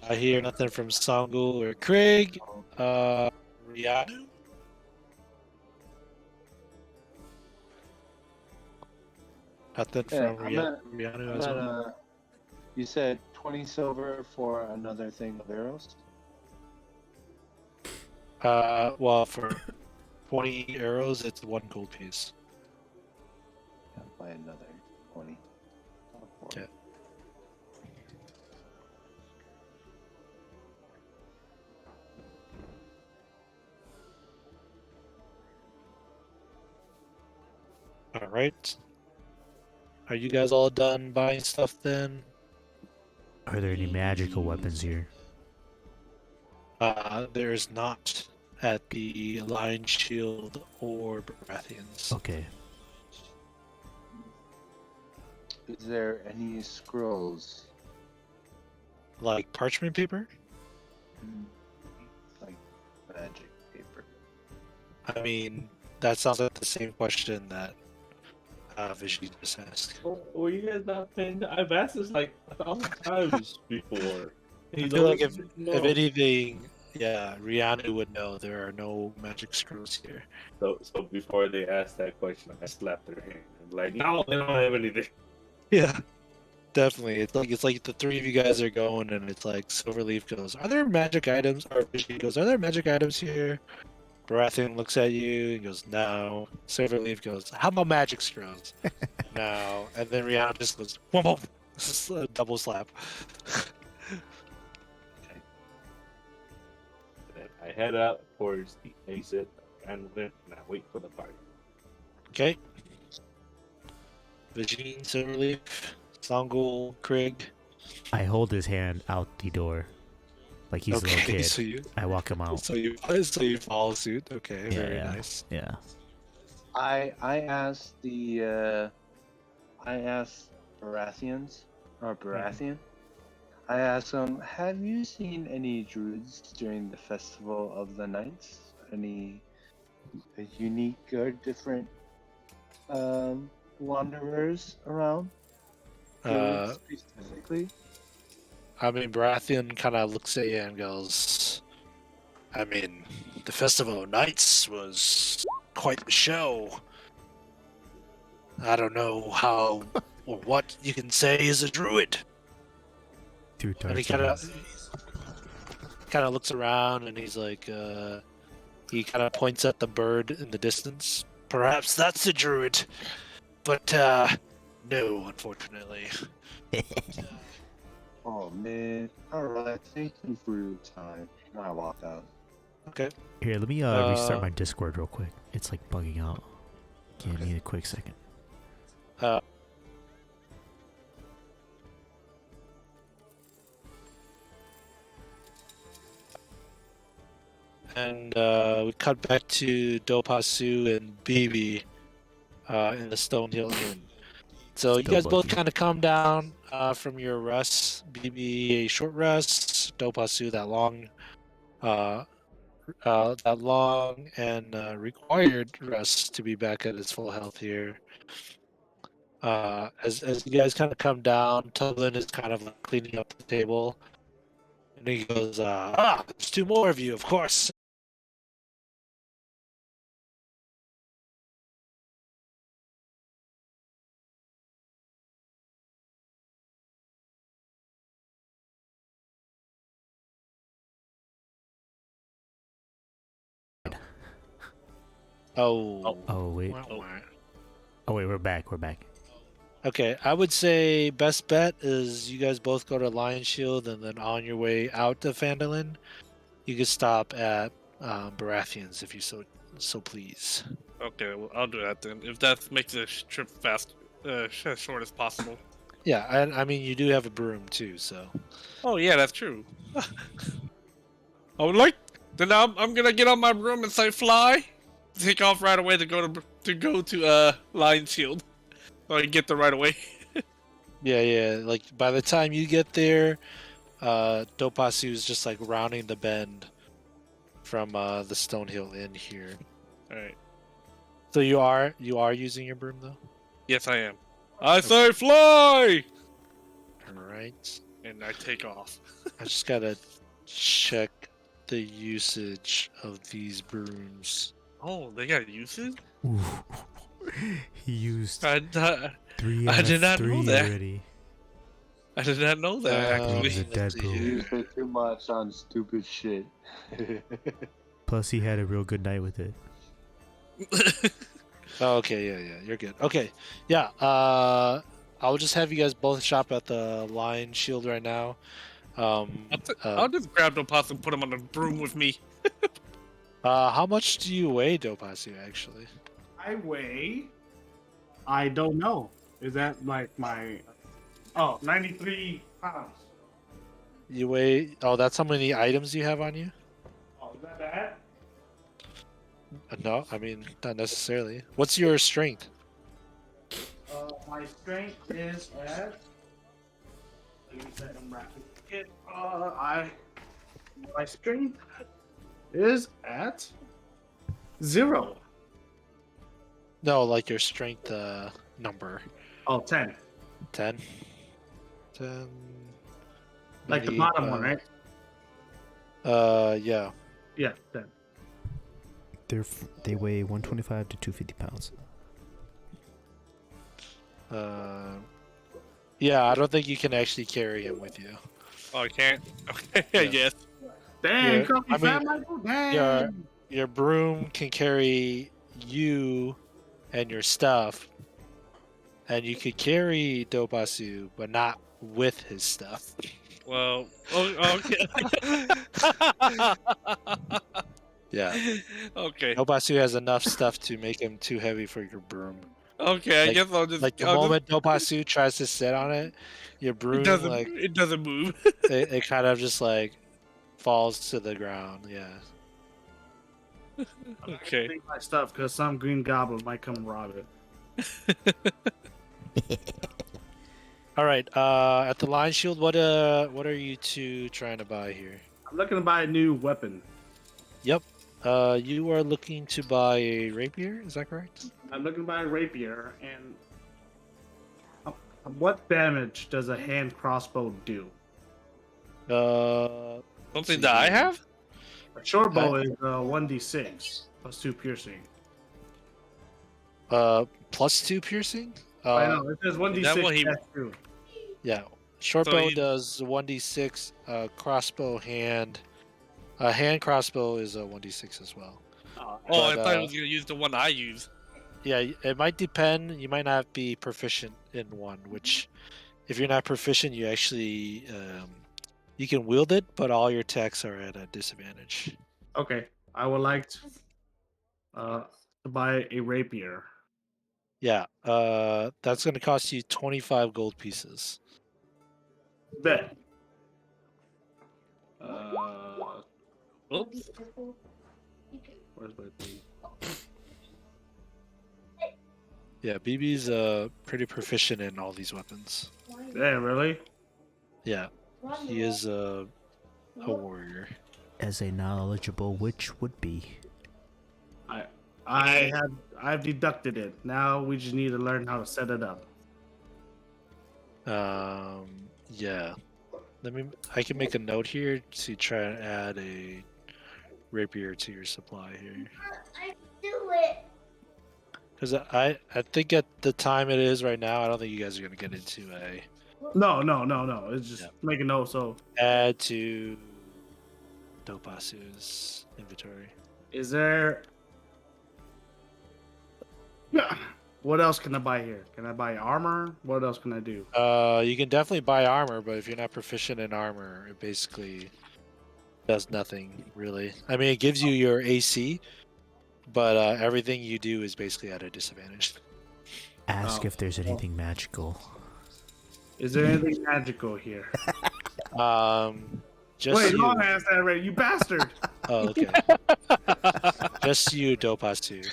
I hear nothing from Songul or Craig. Riadu? Nothing
Yeah,
from
I'm at-
Riadu
I'm
as
at,
well?
you said 20 silver for another thing of arrows?
Well, for 20 arrows, it's 1 gold piece.
Yeah, buy another 20.
Okay. All right. Are you guys all done buying stuff then?
Are there any magical weapons here?
There is not at the Lion Shield or Baratheons.
Okay.
Is there any scrolls?
Like parchment paper?
Like magic paper?
I mean, that sounds like the same question that Vishnu just asked.
Were you guys not paying? I've asked this like 1,000 times before.
I
He's
feel like
always
if anything, yeah, Rihanna would know there are no magic scrolls here.
So before they asked that question, I slapped their hand. I'm like, no, they don't have anything.
Yeah, definitely. It's like the three of you guys are going, and it's like Silverleaf goes, "Are there magic items?" Or Vishnu goes, "Are there magic items here?" Baratheon looks at you and goes, "No." Silverleaf goes, "How about magic scrolls?" No. And then Rihanna just goes, "Whoa, whoa." Just a double slap.
Then I head out towards the exit and then I wait for the party.
Okay. Vajin, Silverleaf, Songul, Craig.
I hold his hand out the door, like he's a little
Okay,
kid.
so you
I walk him out.
so you follow suit. Okay,
Yeah,
very
yeah.
nice.
Yeah.
I asked Baratheons or Baratheon. I asked them, have you seen any druids during the festival of the Knights? Any unique or different wanderers around?
Uh,
Druids specifically?
I mean, Baratheon kind of looks at you and goes, I mean, the Festival of Nights was quite the show. I don't know how or what you can say is a druid.
Through
And he
dark
kind of looks around and he's like, he kind of points at the bird in the distance. Perhaps that's a druid. But, no, unfortunately.
Oh man. Alright, thank you for your time. And I walk out.
Okay.
Here, let me restart
Uh,
my Discord real quick. It's like bugging out. Give me a quick second.
And we cut back to Dopasu and Bibi in the Stonehill Inn. So you
Still
guys both
bugging.
kind of come down from your rests. Bibi a short rest. Dopasu that long and required rest to be back at its full health here. As you guys kind of come down, Tublin is kind of like cleaning up the table, and he goes, there's two more of you, of course." Oh.
Oh wait.
Wah, wah.
Oh wait, we're back. We're back.
Okay, I would say best bet is you guys both go to Lion Shield, and then on your way out to Phandalin, you could stop at Baratheon's if you so please.
Okay, well, I'll do that then. If that makes the trip fast, as short as possible.
Yeah, I mean you do have a broom too, so.
Oh yeah, that's true. I would like. Then I'm gonna get on my broom and say fly. Take off right away to go to Lion Shield. So I can get there right away.
Yeah. Like by the time you get there, Dopasu is just like rounding the bend from the Stonehill Inn here.
All right.
So you are using your broom though.
Yes, I am. I say fly.
Alright.
And I take off.
I just gotta check the usage of these brooms.
Oh, they got uses?
Ooh. He used
I
3
I
out
did
of
not know
3
that.
already.
did not know that,
Um,
He's a
actually.
dead
let's see
bro.
here.
You say too much on stupid shit.
Plus, he had a real good night with it.
Oh, okay, yeah, you're good. Okay, yeah. I'll just have you guys both shop at the Lion Shield right now.
I'll just grab Dopas and put him on the broom with me.
How much do you weigh, Dopasu? Actually,
I weigh. I don't know. Is that like my? Oh, 93 pounds.
you weigh. Oh, that's how many items you have on you?
Oh, is that bad?
No, I mean not necessarily. What's your strength?
My strength is at. Let me set them right. My strength is at 0.
No, like your strength number.
Oh, 10.
10. 10.
Like the
maybe,
bottom one, right?
Yeah.
Yeah, 10.
They weigh 125 to 250 pounds.
Yeah, I don't think you can actually carry him with you.
Oh, I can't? Okay, I
Yeah.
guess.
Dang,
Yeah,
come
I
on, fat
mean,
Michael. Dang.
your- Your broom can carry you and your stuff, and you could carry Dopasu, but not with his stuff.
Well, okay.
Yeah,
Okay.
Dopasu has enough stuff to make him too heavy for your broom.
Okay, I
Like-
guess I'll just.
Like the
I'll
moment Dopasu tries to sit on it, your broom
it doesn't move.
it kind of just like falls to the ground. Yeah.
Okay.
Take my stuff because some green goblin might come rob it.
All right. At the Lion Shield, what are you two trying to buy here?
I'm looking to buy a new weapon.
Yep. You are looking to buy a rapier. Is that correct?
I'm looking to buy a rapier, and what damage does a hand crossbow do?
Something that I have?
A short bow is 1d6 plus 2 piercing.
Plus 2 piercing.
I know it says 1d6
that what he-
plus 2.
Yeah. Short
So
bow
you-
does 1d6. Crossbow hand. Hand crossbow is a 1d6 as well.
Oh,
But,
I thought I was gonna use the one I use.
Yeah, it might depend. You might not be proficient in one, which, if you're not proficient, you actually you can wield it, but all your attacks are at a disadvantage.
Okay, I would like to buy a rapier.
Yeah, that's going to cost you 25 gold pieces.
Bet.
Oops.
Where's my thing?
Yeah, BB's pretty proficient in all these weapons.
Yeah, really?
Yeah, he is a warrior.
As a knowledgeable witch would be.
I've deducted it. Now we just need to learn how to set it up.
Yeah. I can make a note here to try and add a rapier to your supply here.
I do it.
Because I think at the time it is right now, I don't think you guys are going to get into a
No. It's just
Yeah.
make a note. So,
add to Dopasu's inventory.
is there? What else can I buy here? Can I buy armor? What else can I do?
You can definitely buy armor, but if you're not proficient in armor, it basically does nothing really. I mean, it gives you your AC, but everything you do is basically at a disadvantage.
Ask
Oh.
if there's anything magical.
Is there anything magical here?
Just
Wait,
you.
don't ask that already, you bastard!
Oh, okay. Just you, Dopasu.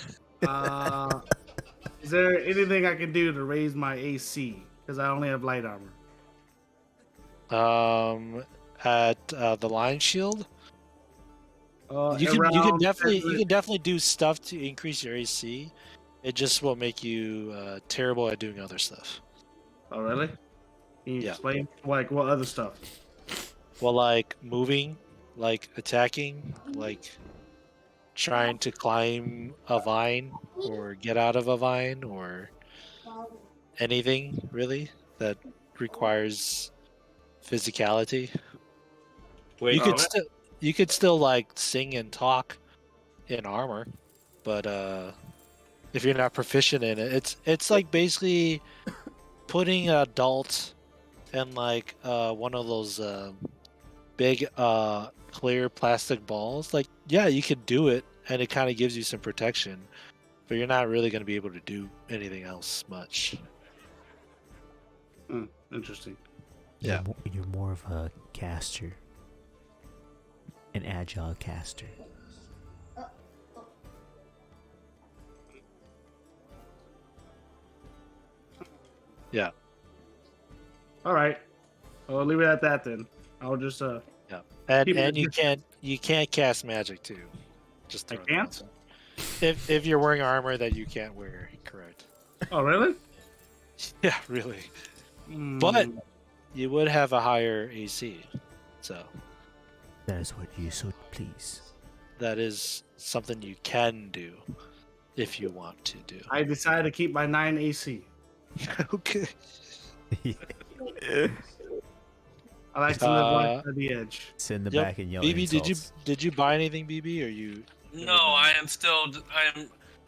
Is there anything I can do to raise my AC? Because I only have light armor.
At the Lion Shield, you can
Around
definitely do stuff to increase your AC. It just will make you terrible at doing other stuff.
Oh, really? Can you
Yeah.
explain? Like, what other stuff?
Well, like moving, like attacking, like trying to climb a vine or get out of a vine or anything really that requires physicality.
Wait,
You could still like sing and talk in armor, but if you're not proficient in it, it's like basically putting an adult in like one of those big clear plastic balls. Like, yeah, you can do it and it kind of gives you some protection, but you're not really going to be able to do anything else much.
Interesting.
Yeah.
You're more of a caster. An agile caster.
Yeah.
All right. I'll leave it at that then. I'll just
And
Keep it
and you
different.
can't cast magic too. Just
I
throwing that
can't?
out there. If you're wearing armor that you can't wear, correct.
Oh, really?
Yeah, really.
Mm,
But you would have a higher AC. So
That is what you so please.
that is something you can do if you want to do.
I decided to keep my 9 AC.
Okay.
I like to live life at the edge.
Sit in the
Yep.
back and yell
BB,
insults.
did you buy anything, BB? Or you?
No, I am still.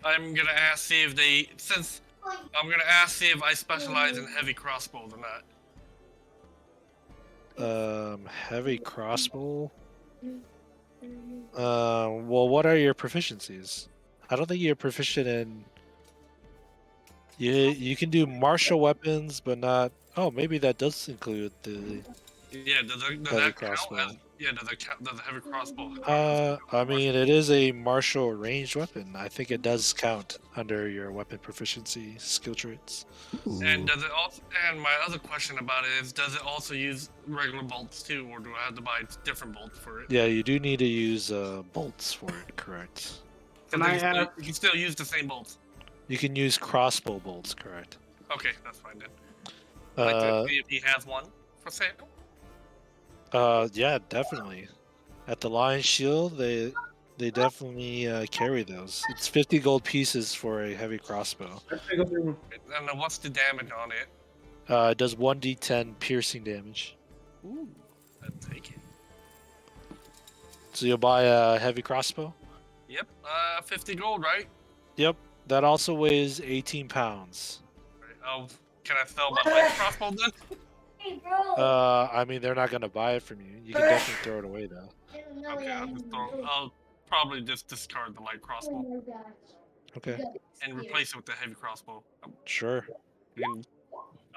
I'm gonna ask see if they since I'm gonna ask see if I specialize in heavy crossbows or not.
Heavy crossbow. Well, what are your proficiencies? I don't think you're proficient in. You can do martial weapons, but not. Oh, maybe that does include the.
Yeah, does
Heavy
that count
crossbow.
as? Yeah, does a heavy crossbow? count
I mean, it is a martial ranged weapon. I think it does count under your weapon proficiency skill traits.
And does it also? And my other question about it is, does it also use regular bolts too, or do I have to buy different bolts for it?
Yeah, you do need to use bolts for it. Correct.
Can
So
I
you still-
ask?
You can still use the same bolts.
You can use crossbow bolts. Correct.
Okay, that's fine then. I'd like
Uh,
to see if he has one for sale.
yeah, definitely. At the Lion Shield, they definitely carry those. It's 50 gold pieces for a heavy crossbow.
And then what's the damage on it?
It does 1d10 piercing damage.
Ooh, I'd take it.
So you'll buy a heavy crossbow?
Yep, 50 gold, right?
Yep. That also weighs 18 pounds.
Right, oh, can I sell my light crossbow then?
Hey, bro.
I mean, they're not gonna buy it from you. You can definitely throw it away though.
Okay, I'll probably just discard the light crossbow
Oh my gosh.
Okay.
and replace it with the heavy crossbow.
Sure.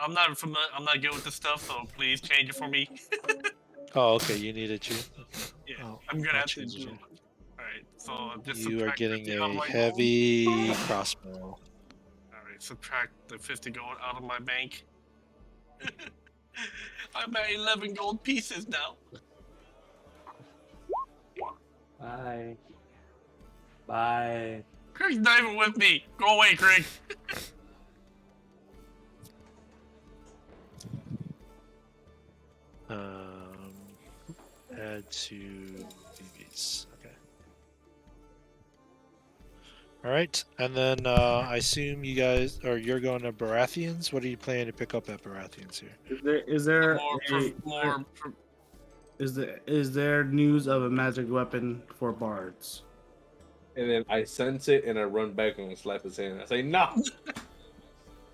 I'm not familiar. I'm not good with this stuff, so please change it for me.
Oh, okay. You need it, you.
Yeah,
Oh,
I'm gonna
I'll
have to
change
do
it.
it. Alright, so just
You are
subtract
getting
50 out of
a
my gold.
heavy crossbow.
Alright, subtract the 50 gold out of my bank. I'm at 11 gold pieces now.
Bye. Bye.
Craig's not even with me. Go away, Craig.
Add to BBs. Okay. All right, and then I assume you guys, or you're going to Baratheons. What are you planning to pick up at Baratheons here?
Is there is there news of a magic weapon for bards?
And then I sense it and I run back and slap his hand. I say, no!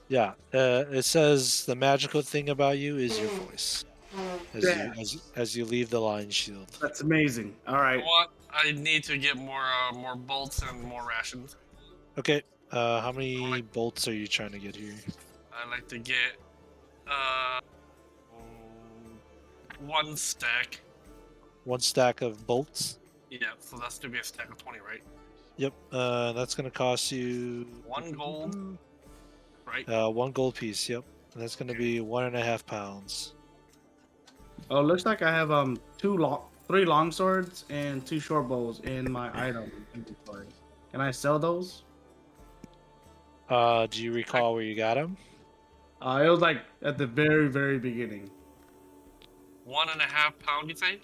Yeah, it says the magical thing about you is your voice. As you leave the Lion Shield.
That's amazing. All right.
What? I need to get more bolts and more rations.
Okay, how many bolts are you trying to get here?
I like to get one stack.
One stack of bolts.
Yeah, so that's to be a stack of 20, right?
Yep, that's gonna cost you
1 gold, right?
1 gold piece. Yep, and that's gonna be 1.5 pounds.
Oh, looks like I have 3 long swords and 2 short bows in my item inventory. Can I sell those?
Do you recall where you got them?
It was like at the very, very beginning.
1.5 pound, you say?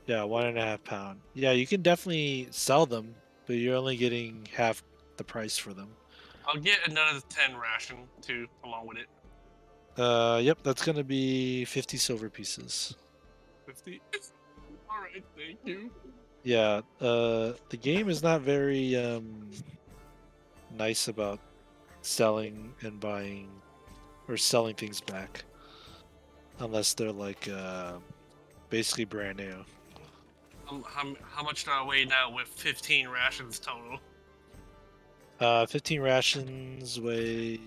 Yeah, 1.5 pound. Yeah, you can definitely sell them, but you're only getting half the price for them.
I'll get another 10 ration too, along with it.
Yep, that's gonna be 50 silver pieces.
50. All right, thank you.
Yeah, the game is not very nice about selling and buying or selling things back unless they're like basically brand new.
How much do I weigh now with 15 rations total?
15 rations weighs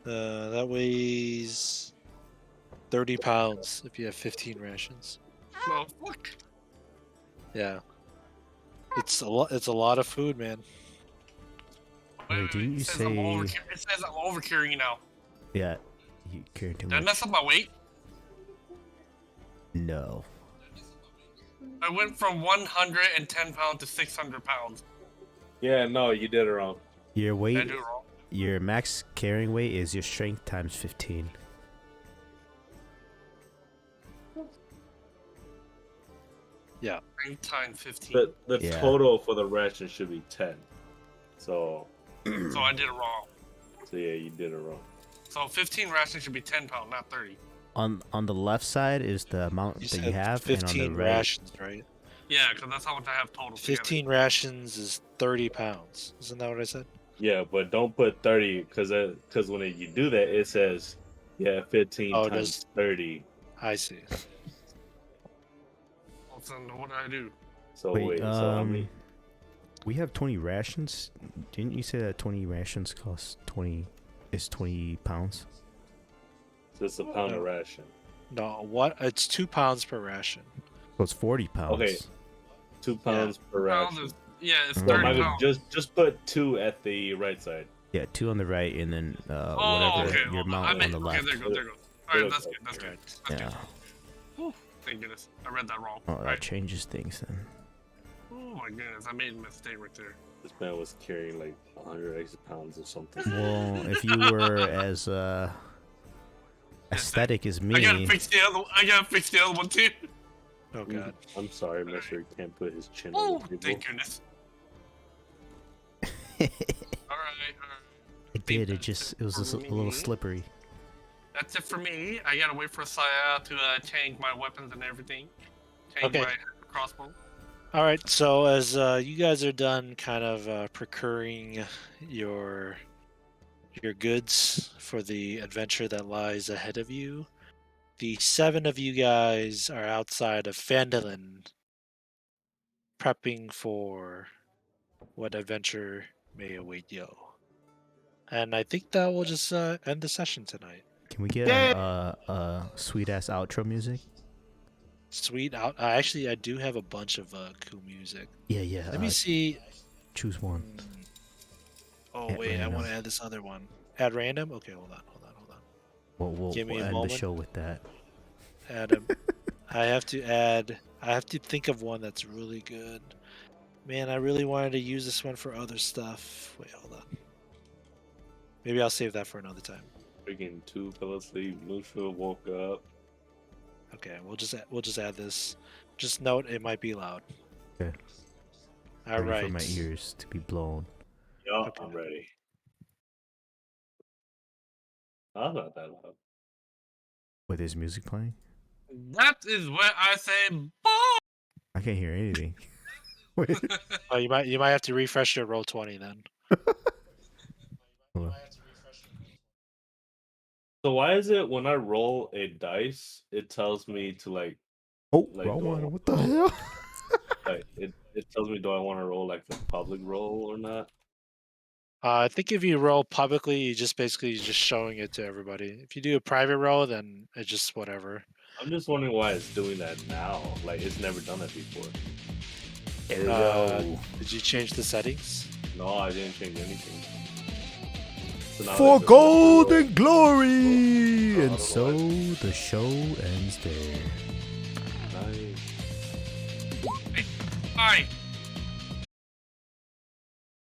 that weighs 30 pounds if you have 15 rations.
Oh, fuck.
Yeah. It's a lot of food, man.
Wait, didn't you
it says
say?
it says I'm overcarrying you now.
Yeah, you carry too
Did I
much.
mess up my weight?
No.
I went from 110 pounds to 600 pounds.
Yeah, no, you did it wrong.
Your
Did I
weight,
do it wrong?
your max carrying weight is your strength times 15.
Yeah.
9 times 15.
The
Yeah.
total for the ration should be 10. So
So I did it wrong.
yeah, you did it wrong.
So 15 rations should be 10 pounds, not 30.
On the left side is the amount
You
that
said
you have,
15
and on the right,
rations, right?
Yeah, because that's how much I have total.
15 rations is 30 pounds. Isn't that what I said?
Yeah, but don't put 30 because when you do that, it says 15
Oh, it
times
does.
30.
I see.
So what did I do?
So
wait,
so how many?
we have 20 rations. Didn't you say that 20 rations cost 20 pounds?
So it's a pound of ration.
No, what? It's 2 pounds per ration.
So it's 40 pounds.
Okay. 2 pounds per
Pounds
ration.
is, yeah, it's
So
30
Michael,
pounds.
just put 2 at the right side.
Yeah, 2 on the right, and then
Oh,
whatever
okay.
your
hold on.
amount
I
on
meant,
the
okay,
left.
there you go, there you go. Alright, that's good, that's good. That's
Yeah.
good. Thank goodness. I read that wrong.
Oh, that
Alright.
changes things then.
Oh my goodness, I made a mistake right there.
This man was carrying like 100 extra pounds or something.
Well, if you were as aesthetic as me,
I gotta fix the other one too.
Oh, God.
I'm sorry, Mister. He can't put his chin
Oh,
on the table.
thank goodness. Alright.
I did. It was just a little
Me.
slippery.
That's it for me. I gotta wait for Saya to change my weapons and everything. Change
Okay.
my crossbow.
All right, so as you guys are done kind of procuring your goods for the adventure that lies ahead of you, the 7 of you guys are outside of Phandalin prepping for what adventure may await you. And I think that will just end the session tonight.
Can we get a sweet ass outro music?
Sweet out. Actually, I do have a bunch of cool music.
Yeah.
Let me see.
Choose one.
Oh
At
wait, I
random.
want to add this other one. Add random. Okay, hold on.
We'll
Give me a
end the
moment.
show with that.
Adam, I have to think of one that's really good. Man, I really wanted to use this one for other stuff. Wait, hold on. Maybe I'll save that for another time.
Freaking 2 fell asleep. Lucia woke up.
Okay, we'll just add this. Just note it might be loud.
Okay.
All
Ready
right.
for my ears to be blown.
Yeah,
Okay.
I'm ready. I'm not that loud.
With his music playing?
That is where I say bye.
I can't hear anything. Wait.
Oh, you might have to refresh your roll 20 then.
Hold on.
So why is it when I roll a dice, it tells me to like
Oh,
Like,
wrong one.
go-
What the hell?
it tells me do I want to roll like the public roll or not?
I think if you roll publicly, you just basically just showing it to everybody. If you do a private roll, then it's just whatever.
I'm just wondering why it's doing that now. Like it's never done it before.
There we
Uh,
go.
Did you change the settings?
No, I didn't change anything. So now
For
it's just-
gold and glory!
I
And
don't
so
know
the show ends there.
Nice.
Bye.